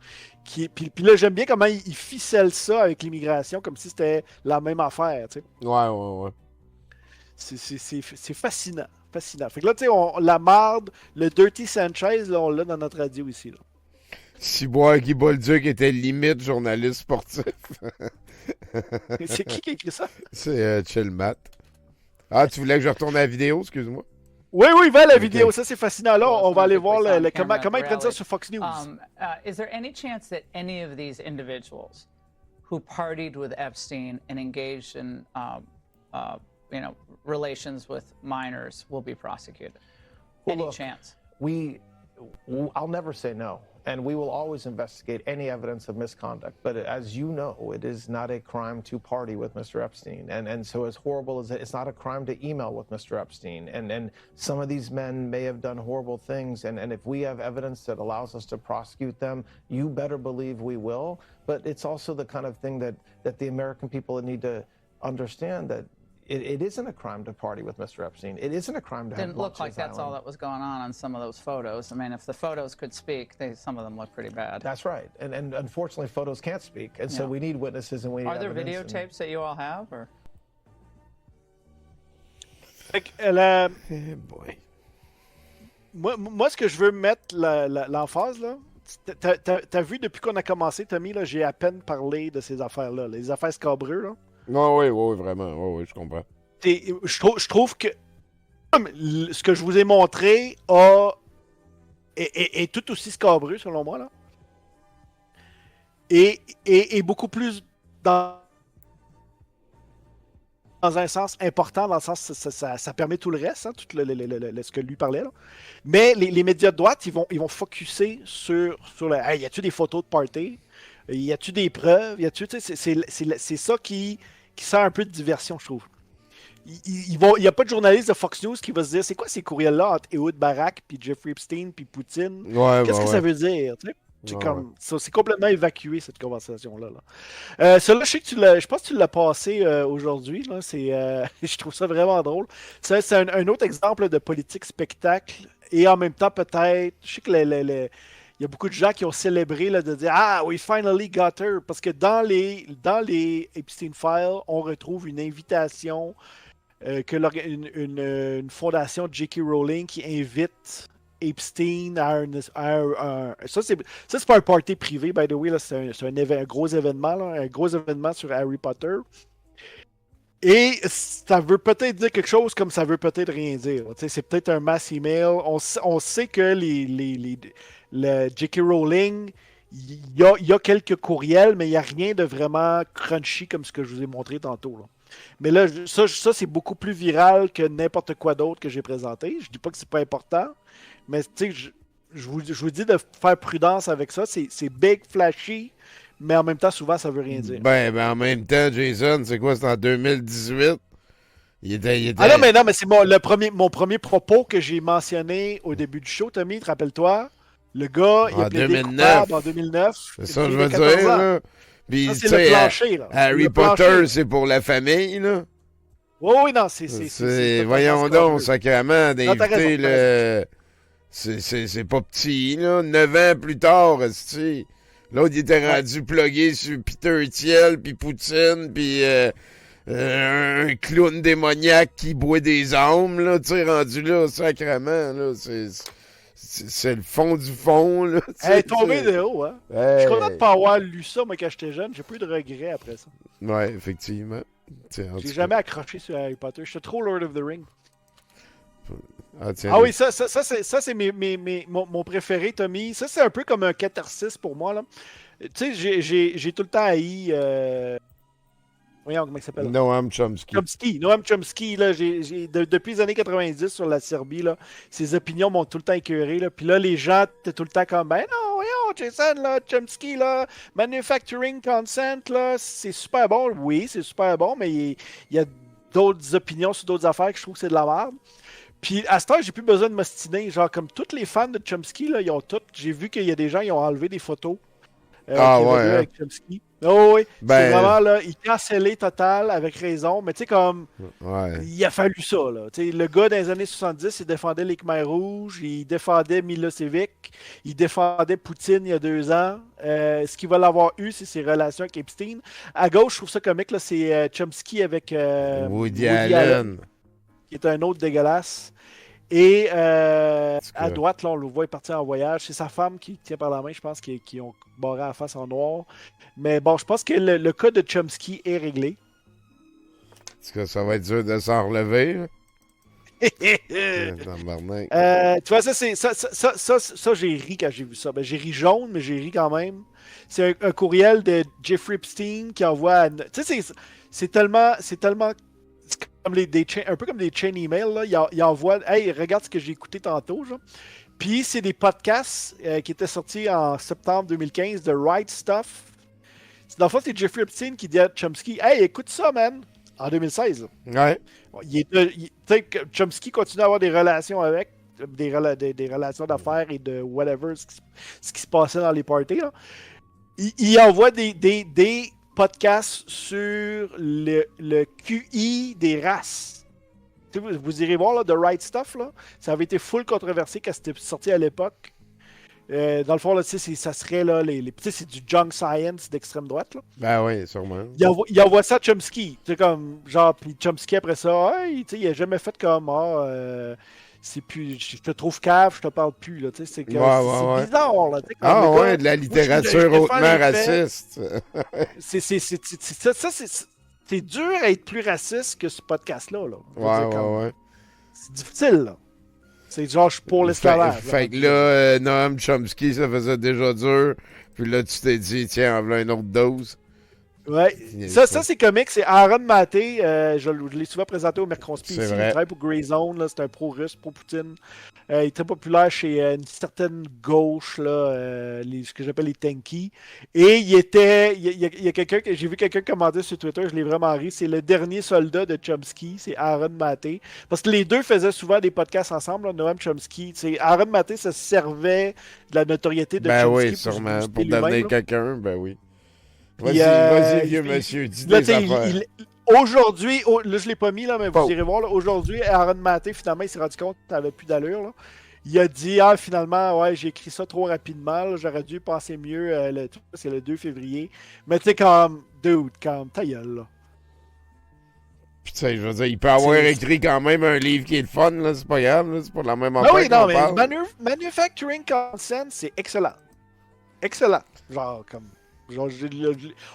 Puis là, j'aime bien comment il ficelle ça avec l'immigration comme si c'était la même affaire. Tu sais. Ouais. C'est fascinant. Fascinant. Fait que là, tu sais, la marde, le Dirty Sanchez, là, on l'a dans notre radio ici. Là. Si Guy Bolduc était limite journaliste sportif. C'est qui a écrit ça? C'est Chillmat. Ah, tu voulais que je retourne à la vidéo, excuse-moi? Oui, va à la vidéo, ça c'est fascinant. Là, on va aller voir comment ils prennent ça sur Fox News. Is there any chance that any of these individuals who partied with Epstein and engaged in, relations with minors will be prosecuted? Any chance? I'll never say no. And we will always investigate any evidence of misconduct. But as you know, it is not a crime to party with Mr. Epstein. And so as horrible as it's not a crime to email with Mr. Epstein. And some of these men may have done horrible things. And if we have evidence that allows us to prosecute them, you better believe we will. But it's also the kind of thing that the American people need to understand that it isn't a crime to party with Mr. Epstein. It isn't a crime to have Didn't look like that's all that was going on some of those photos. I mean, if the photos could speak, some of them look pretty bad. That's right. And unfortunately, photos can't speak. And so we need witnesses and we need evidence. Are there videotapes that you all have? Or? Moi, ce que je veux mettre l'emphase, là, t'as vu depuis qu'on a commencé, Tommy, là, j'ai à peine parlé de ces affaires-là. Les affaires scabreux, là. Oui, vraiment. Oui, je comprends. Je trouve que ce que je vous ai montré est tout aussi scabreux, selon moi, là. Et beaucoup plus dans un sens important, dans le sens ça permet tout le reste, hein, tout ce que lui parlait. Là. Mais les médias de droite, ils vont focusser sur hey, y a-tu des photos de party? Y a-tu des preuves? C'est ça qui sert un peu de diversion, je trouve. Il n'y a pas de journaliste de Fox News qui va se dire c'est quoi ces courriels-là entre Ehud Barak, puis Jeffrey Epstein, puis Poutine? Qu'est-ce que ça veut dire? Tu sais? C'est complètement évacué, cette conversation-là. Là. Celui-là, je pense que tu l'as passé aujourd'hui. Là. Je trouve ça vraiment drôle. C'est un autre exemple de politique spectacle. Et en même temps, peut-être, je sais que il y a beaucoup de gens qui ont célébré là, de dire « Ah, we finally got her ». Parce que dans les Epstein Files, on retrouve une invitation une fondation de J.K. Rowling qui invite Epstein à un ça, c'est pas un party privé, by the way. Là, c'est un gros événement. Là, un gros événement sur Harry Potter. Et ça veut peut-être dire quelque chose comme ça veut peut-être rien dire. C'est peut-être un mass email. On sait que le J.K. Rowling, il y a quelques courriels, mais il n'y a rien de vraiment crunchy comme ce que je vous ai montré tantôt. Là. Mais là, ça c'est beaucoup plus viral que n'importe quoi d'autre que j'ai présenté. Je dis pas que c'est pas important, mais je vous dis de faire prudence avec ça. C'est big, flashy, mais en même temps, souvent, ça veut rien dire. Ben en même temps, Jason, c'est quoi? C'est en 2018? Il était... Ah non, mais c'est mon premier propos que j'ai mentionné au début du show, Tommy, te rappelles-toi? Le gars, il a plaidé coupable en 2009. C'est ça que je veux dire, là. Puis, ça, c'est le plancher, là. Harry Potter, c'est pour la famille, là. Oui, non, c'est voyons donc, sacrément, d'inviter le... C'est pas petit, là. 9 ans plus tard, c'est... L'autre, il était rendu plugué sur Peter Thiel, puis Poutine, puis un clown démoniaque qui boit des âmes, là, tu sais, rendu là, sacrément, là, c'est le fond du fond, là. Elle est tombée de haut, hein. Je Hey. suis content de pas avoir lu ça, moi, quand j'étais jeune. J'ai plus de regrets après ça. Ouais, effectivement. Tiens, en tout J'ai cas. jamais accroché sur Harry Potter. J'étais trop Lord of the Rings. Ah, tiens, Ah oui, ça c'est mon préféré, Tommy. Ça, c'est un peu comme un catharsis pour moi, là. Tu sais, j'ai tout le temps haï... Voyons, comment il s'appelle? Noam Chomsky. Noam Chomsky, là, depuis les années 90 sur la Serbie, là, ses opinions m'ont tout le temps écœuré. Là. Puis là, les gens étaient tout le temps comme, ben non, voyons, Jason, là, Chomsky, là, manufacturing consent, là, c'est super bon. Oui, c'est super bon, mais il y a d'autres opinions sur d'autres affaires que je trouve que c'est de la merde. Puis à cette heure, j'ai plus besoin de m'ostiner. Genre, comme tous les fans de Chomsky, là, ils ont tout. J'ai vu qu'il y a des gens qui ont enlevé des photos. Ah ouais, hein? Avec Chomsky. Oh oui, Ben, c'est vraiment là, il cancellait total avec raison, mais tu sais comme Ouais. il a fallu ça là. Tu sais, le gars dans les années 70, il défendait les Khmers rouges, il défendait Milosevic, il défendait Poutine il y a 2 ans. Ce qu'il va l'avoir eu, c'est ses relations avec Epstein. À gauche, je trouve ça comique là, c'est Chomsky avec Woody Allen. qui est un autre dégueulasse. Et à droite, là, on le voit, il est parti en voyage. C'est sa femme qui tient par la main, je pense, qui ont barré la face en noir. Mais bon, je pense que le cas de Chomsky est réglé. Est-ce que ça va être dur de s'en relever? Là? Tu vois, ça j'ai ri quand j'ai vu ça. Ben, j'ai ri jaune, mais j'ai ri quand même. C'est un courriel de Jeffrey Epstein qui envoie à... Tu sais, c'est tellement comme un peu comme des chain emails, là. Il envoie, hey, regarde ce que j'ai écouté tantôt, genre. Puis c'est des podcasts qui étaient sortis en septembre 2015 de Right Stuff. Dans le fond, c'est Jeffrey Epstein qui dit à Chomsky, hey, écoute ça, man, en 2016. Là. Ouais. Chomsky continue à avoir des relations avec, des relations d'affaires et de whatever, ce qui se passait dans les parties, là. Il envoie des podcasts sur le QI des races. Vous irez voir là, The Right Stuff, là. Ça avait été full controversé quand c'était sorti à l'époque. Dans le fond, là, ça serait là, c'est du junk science d'extrême droite. Là. Ben oui, sûrement. Il envoie ça à Chomsky. Comme, genre, puis Chomsky après ça, hey, il a jamais fait comme c'est plus. Je te trouve cave, je te parle plus. Là, c'est bizarre. Là, ah ouais, de la littérature hautement raciste. C'est dur à être plus raciste que ce podcast-là. Là. Ouais. C'est difficile, là. C'est genre, je suis pour l'esclavage. Fait que là, Noam Chomsky, ça faisait déjà dur. Puis là, tu t'es dit, tiens, en voilà une autre dose. Ouais. Ça c'est comique. C'est Aaron Maté. Je l'ai souvent présenté au Mercronspi ici. Il travaille pour Grey Zone. C'est un pro-russe, pro-Poutine. Il est très populaire chez une certaine gauche, là, ce que j'appelle les tankies. Et il y a quelqu'un que j'ai vu quelqu'un commenter sur Twitter. Je l'ai vraiment ri. C'est le dernier soldat de Chomsky. C'est Aaron Maté. Parce que les deux faisaient souvent des podcasts ensemble. Là, Noam Chomsky. Aaron Maté se servait de la notoriété de Chomsky. Ben oui, sûrement. Pour devenir quelqu'un, ben oui. Vas-y, vieux monsieur, dis là, des affaires. Aujourd'hui, là, je l'ai pas mis, là, mais vous irez voir. Aujourd'hui, Aaron Maté, finalement, il s'est rendu compte que ça n'avait plus d'allure. Là. Il a dit, finalement, ouais, j'ai écrit ça trop rapidement. Là, j'aurais dû penser mieux. C'est le 2 février. Mais tu sais, comme, dude, comme, ta gueule, là. Puis tu sais, je veux dire, il peut avoir écrit quand même un livre qui est le fun, là, c'est pas grave, là, c'est pas la même affaire. Oui, non, mais Manufacturing Consent, c'est excellent. Excellent. Genre, comme...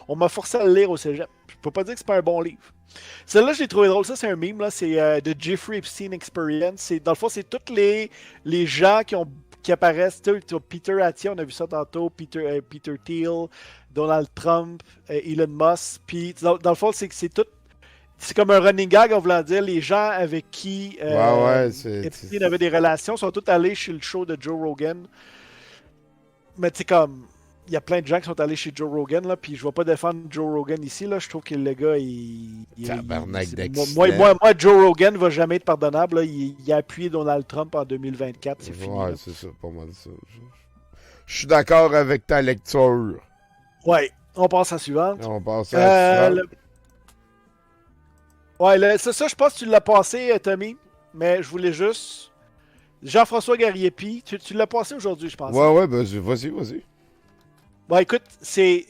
on m'a forcé à le lire au cégep. Je peux pas dire que c'est pas un bon livre. Celle-là, j'ai trouvé drôle. Ça, c'est un meme. Là. C'est The Jeffrey Epstein Experience. Dans le fond, c'est tous les gens qui apparaissent. Peter Attia, on a vu ça tantôt. Peter Thiel, Donald Trump, Elon Musk. Puis, dans le fond, c'est tout. C'est comme un running gag en voulant dire les gens avec qui Epstein avait des relations sont tous allés chez le show de Joe Rogan. Mais tu sais, comme... Il y a plein de gens qui sont allés chez Joe Rogan, là, puis je ne vais pas défendre Joe Rogan ici, là. Je trouve que le gars, moi, Joe Rogan ne va jamais être pardonnable, là. Il a appuyé Donald Trump en 2024, c'est fini. Ouais, c'est ça, pas mal ça. Je suis d'accord avec ta lecture. Ouais, on passe à la suivante. On passe à la suivante. Ouais, ça, je pense que tu l'as passé, Tommy, mais je voulais juste... Jean-François Gariepi, tu l'as passé aujourd'hui, je pense. Ouais, ben, vas-y. Bon, écoute, c'est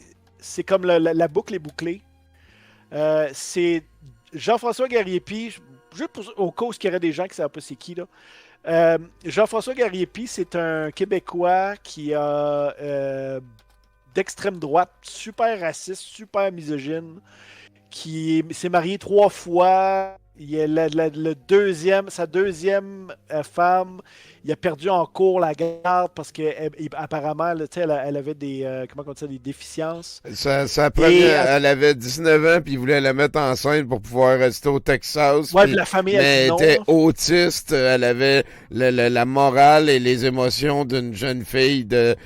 comme la boucle est bouclée. C'est Jean-François Gariepi, juste au cas où il y aurait des gens qui ne savent pas c'est qui, là. Jean-François Gariepi, c'est un Québécois qui a d'extrême droite, super raciste, super misogyne, qui s'est marié 3 fois. Il est sa deuxième femme, il a perdu en cours la garde parce qu'apparemment, elle avait des, comment on dit ça, des déficiences. Sa première, elle avait 19 ans, puis il voulait la mettre enceinte pour pouvoir rester au Texas. Ouais, puis la famille mais a dit elle non. était autiste, elle avait la morale et les émotions d'une jeune fille de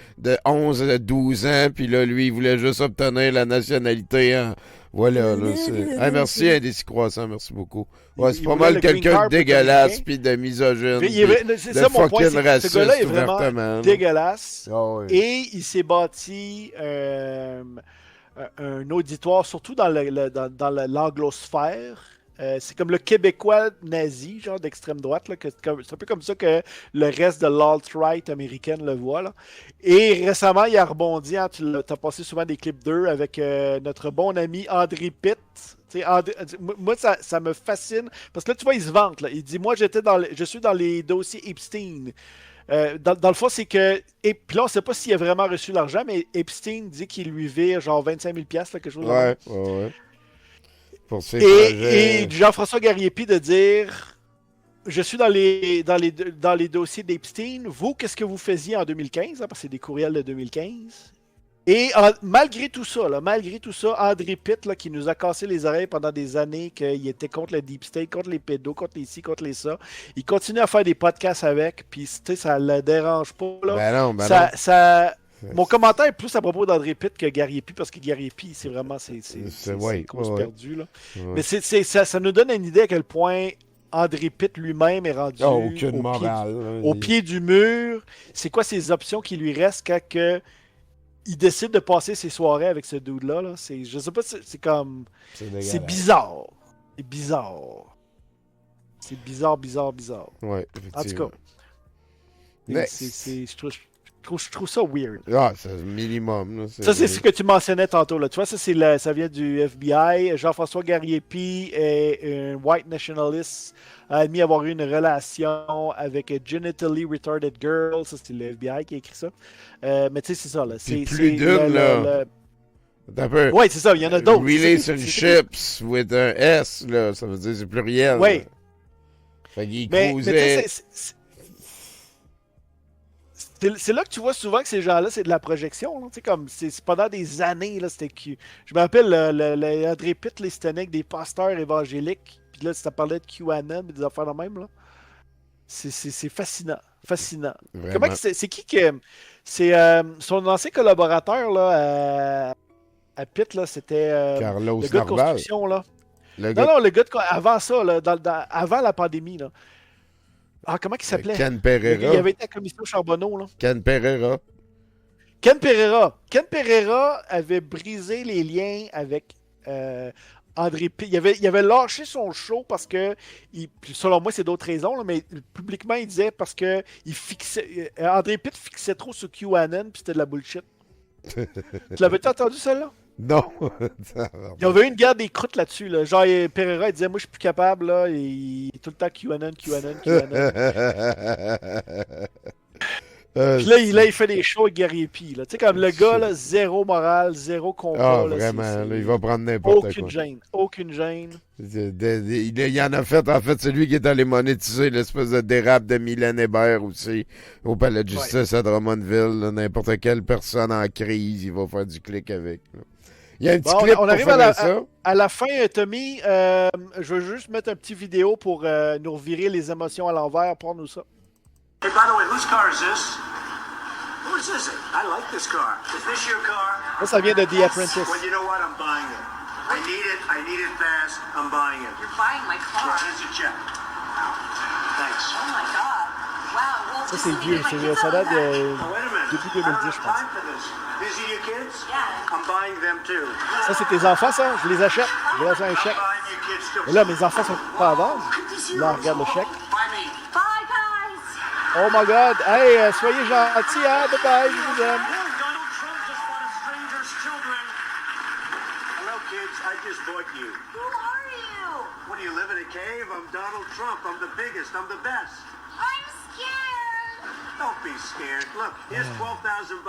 11 à 12 ans, puis là, lui, il voulait juste obtenir la nationalité. Hein. Voilà, là, c'est... merci, Indécis Croissant, merci beaucoup. Ouais, c'est pas mal quelqu'un de dégueulasse, puis de misogyne, c'est de ça mon point, fucking c'est que ce gars-là est raciste, vraiment ouvertement. dégueulasse. Ah ouais. Et il s'est bâti un auditoire, surtout dans l'anglosphère. C'est comme le Québécois nazi, genre d'extrême droite. Là, c'est un peu comme ça que le reste de l'alt-right américaine le voit. Là. Et récemment, il a rebondi. Hein, tu as passé souvent des clips d'eux avec notre bon ami André Pitt. Moi, ça me fascine. Parce que là, tu vois, il se vante. Là. Il dit, moi, je suis dans les dossiers Epstein. Dans le fond, c'est que... Et puis là, on ne sait pas s'il a vraiment reçu l'argent, mais Epstein dit qu'il lui vire genre 25 000 $, quelque chose. Ouais. Pour ses projets. Et Jean-François Gariepi de dire, je suis dans les dossiers d'Epstein. Vous, qu'est-ce que vous faisiez en 2015? Hein, parce que c'est des courriels de 2015. Et malgré tout ça, André Pitt, là, qui nous a cassé les oreilles pendant des années, qu'il était contre le Deep State, contre les pédos, contre les ci, contre les ça, il continue à faire des podcasts avec, puis ça le dérange pas. Là. Ben non. Mon commentaire est plus à propos d'André Pitt que Gariepi, parce que Gariepi, c'est vraiment cause perdue. Là. Ouais. Mais ça nous donne une idée à quel point André Pitt lui-même est rendu aucune morale, au pied du mur. C'est quoi ses options qui lui restent quand il décide de passer ses soirées avec ce dude-là? Là. Je sais pas, c'est comme... C'est bizarre. C'est bizarre. C'est bizarre. Ouais, en tout cas. Je trouve ça weird. Ah, c'est le minimum. Là, ça, c'est ce que tu mentionnais tantôt. Là. Tu vois, ça vient du FBI. Jean-François Gariepi est un white nationalist, a admis avoir eu une relation avec a genitally retarded girl. Ça, c'est le FBI qui a écrit ça. Mais tu sais, c'est ça. Là. C'est plus d'une, là. Oui, c'est ça. Il y en a d'autres. Relationships with un S, là. Ça veut dire c'est pluriel. Oui. Fait qu'il causait... C'est là que tu vois souvent que ces gens-là, c'est de la projection. Là. Comme c'est pendant des années, là, c'était je me rappelle André Pitt, c'était avec des pasteurs évangéliques. Puis là, ça parlait de QAnon et des affaires de même. Là. C'est fascinant. Fascinant. Comment c'est qui que. C'est son ancien collaborateur là, à Pitt, là, c'était Carlos le gars de construction. Là. Le gars avant ça, là, avant la pandémie. Là. Ah, comment il s'appelait? Ken Pereira. Il avait été à la commission Charbonneau, là. Ken Pereira. Ken Pereira avait brisé les liens avec André Pitt. Il avait lâché son show parce que, selon moi, c'est d'autres raisons, là, mais publiquement, il disait parce que André Pitt fixait trop sur QAnon puis c'était de la bullshit. Tu l'avais-tu entendu, celle-là? Non. Il y avait eu une guerre des croûtes là-dessus. Là. Genre, Pereira, il disait, moi, je suis plus capable. Là, et il est tout le temps QAnon. Puis là, il fait des shows avec Gariepi. Tu sais, comme le gars, là, zéro morale, zéro combat. Ah, vraiment, là, il va prendre n'importe quoi. Aucune gêne. Il y en a fait, c'est lui qui est allé monétiser l'espèce de dérape de Mylène Hébert aussi, au palais de justice à Drummondville. N'importe quelle personne en crise, il va faire du clic avec. Là. Il y a un petit clip on arrive ça. À la fin, Tommy. Je veux juste mettre un petit vidéo pour nous revirer les émotions à l'envers. Prends-nous ça. Hey, by the way, whose car is this? Whose is it? I like this car. Is this your car? Ça vient de The Apprentice. Well, you know what? I'm buying it. I need it fast. I'm buying it. You're buying my car? Yeah, here's your check. Thanks. Oh my God. Wow. Well, ça, c'est vieux. Ça date depuis 2010, je pense. These are your kids? Yeah. I'm buying them too. Ça, c'est tes enfants, ça? Je les achète. Je vais faire un chèque. Et là, mes enfants sont pas à vendre. Là, regarde le chèque. Bye, guys. Oh my God. Hey, soyez gentils, hein? Bye-bye, je vous aime. Hello, kids. I just bought you. Who are you? What do you live in a cave? I'm Donald Trump. I'm the biggest. I'm the best. I'm Don't be scared. Look, here's $12,000.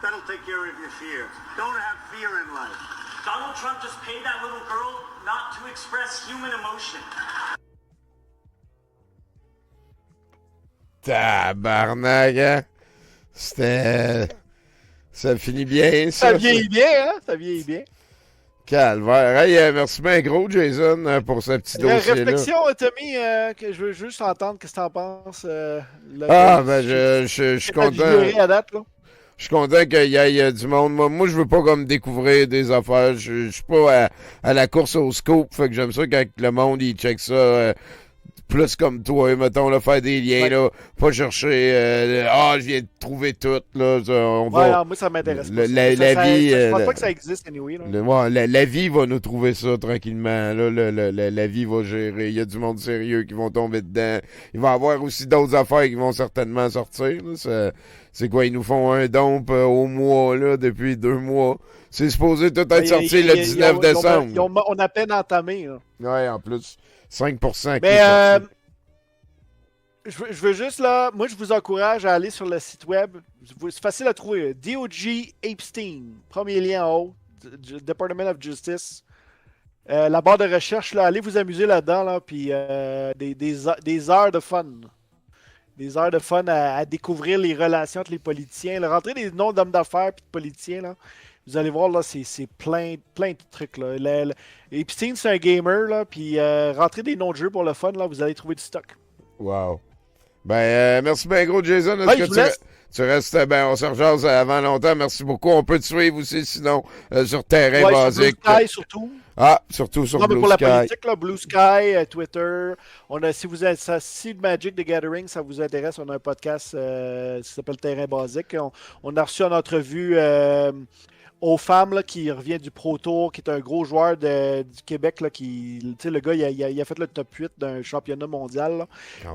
That'll take care of your fear. Don't have fear in life. Donald Trump just paid that little girl not to express human emotion. Tabarnak, hein? C'était... Ça finit bien, ça. Ça vieillit bien, hein? Ça vieillit bien. Calvaire. Hey, merci bien gros, Jason, pour ce petit dossier-là. Réflexion, Tommy, que je veux juste entendre, qu'est-ce que t'en penses? Je suis content. À date, là. Je suis content qu'il y ait du monde. Moi, je veux pas comme découvrir des affaires. Je suis pas à la course au scoop. Fait que j'aime ça quand le monde, il check ça plus comme toi. Mettons, là, faire des liens, là. Pas chercher, je viens de trouver tout, là. Non, moi, ça m'intéresse pas. La vie... je pense pas que ça existe, anyway. Là. La vie va nous trouver ça tranquillement. Là, la vie va gérer. Il y a du monde sérieux qui vont tomber dedans. Il va y avoir aussi d'autres affaires qui vont certainement sortir. Là. C'est quoi, ils nous font un dump au mois, là, depuis 2 mois. C'est supposé tout être sorti le 19 décembre. On a peine entamé, là. Ouais, en plus, 5%. Mais, je veux juste, là, moi, je vous encourage à aller sur le site web. C'est facile à trouver. DOJ Epstein, premier lien en haut, Department of Justice. La barre de recherche, là, allez vous amuser là-dedans, là, puis des heures de fun. Des heures de fun à découvrir les relations entre les politiciens. Là. Rentrez des noms d'hommes d'affaires et de politiciens. Là. Vous allez voir, là, c'est plein de trucs. Là. Epstein, c'est un gamer. Là, puis rentrez des noms de jeux pour le fun. Là, vous allez trouver du stock. Wow. Ben, merci bien gros, Jason. Est-ce que tu restes, on se rejase avant longtemps. Merci beaucoup. On peut te suivre aussi, sinon, sur Terrain Basique. Sur Blue Sky, surtout. Ah, surtout sur Blue Sky. Pour la politique, là, Blue Sky, Twitter. Si Magic the Gathering, ça vous intéresse, on a un podcast qui s'appelle Terrain Basique. On a reçu en entrevue aux femmes là, qui revient du Pro Tour, qui est un gros joueur du Québec. Là, le gars, il a fait le top 8 d'un championnat mondial. Là.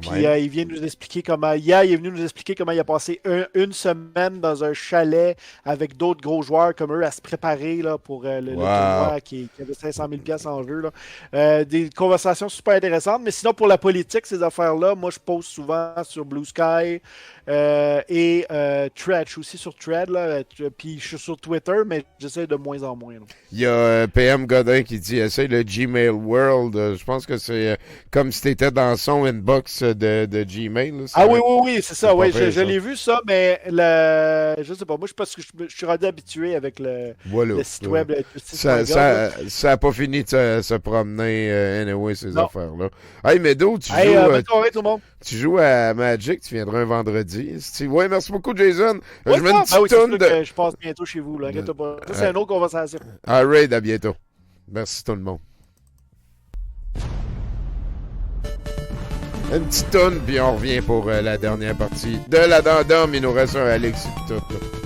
Puis il vient nous expliquer comment. Hier, il est venu nous expliquer comment il a passé une semaine dans un chalet avec d'autres gros joueurs comme eux à se préparer là, pour le tournoi qui avait 500 000$ en jeu. Là. Des conversations super intéressantes. Mais sinon, pour la politique, ces affaires-là, moi, je poste souvent sur Blue Sky et Thread. Je suis aussi sur Thread. Puis je suis sur Twitter, mais j'essaie de moins en moins. Là. Il y a PM Godin qui dit essaye le Gmail World. Je pense que c'est comme si tu étais dans son inbox de Gmail. Là, oui, c'est ça. Ouais, je l'ai vu ça, mais je sais pas. Moi, parce que je suis rendu habitué avec le site web. Ça n'a pas fini de se promener anyway, ces affaires-là. Hey, Medo, tu joues à Magic, tu viendras un vendredi. Ouais, merci beaucoup, Jason. Je mets une petite toune de... Je passe bientôt chez vous, là. Inquiète pas. Ça, c'est une autre conversation. All right, à bientôt. Merci tout le monde. Une petite toune, puis on revient pour la dernière partie de la Dame. Il nous reste un Alex et tout, là.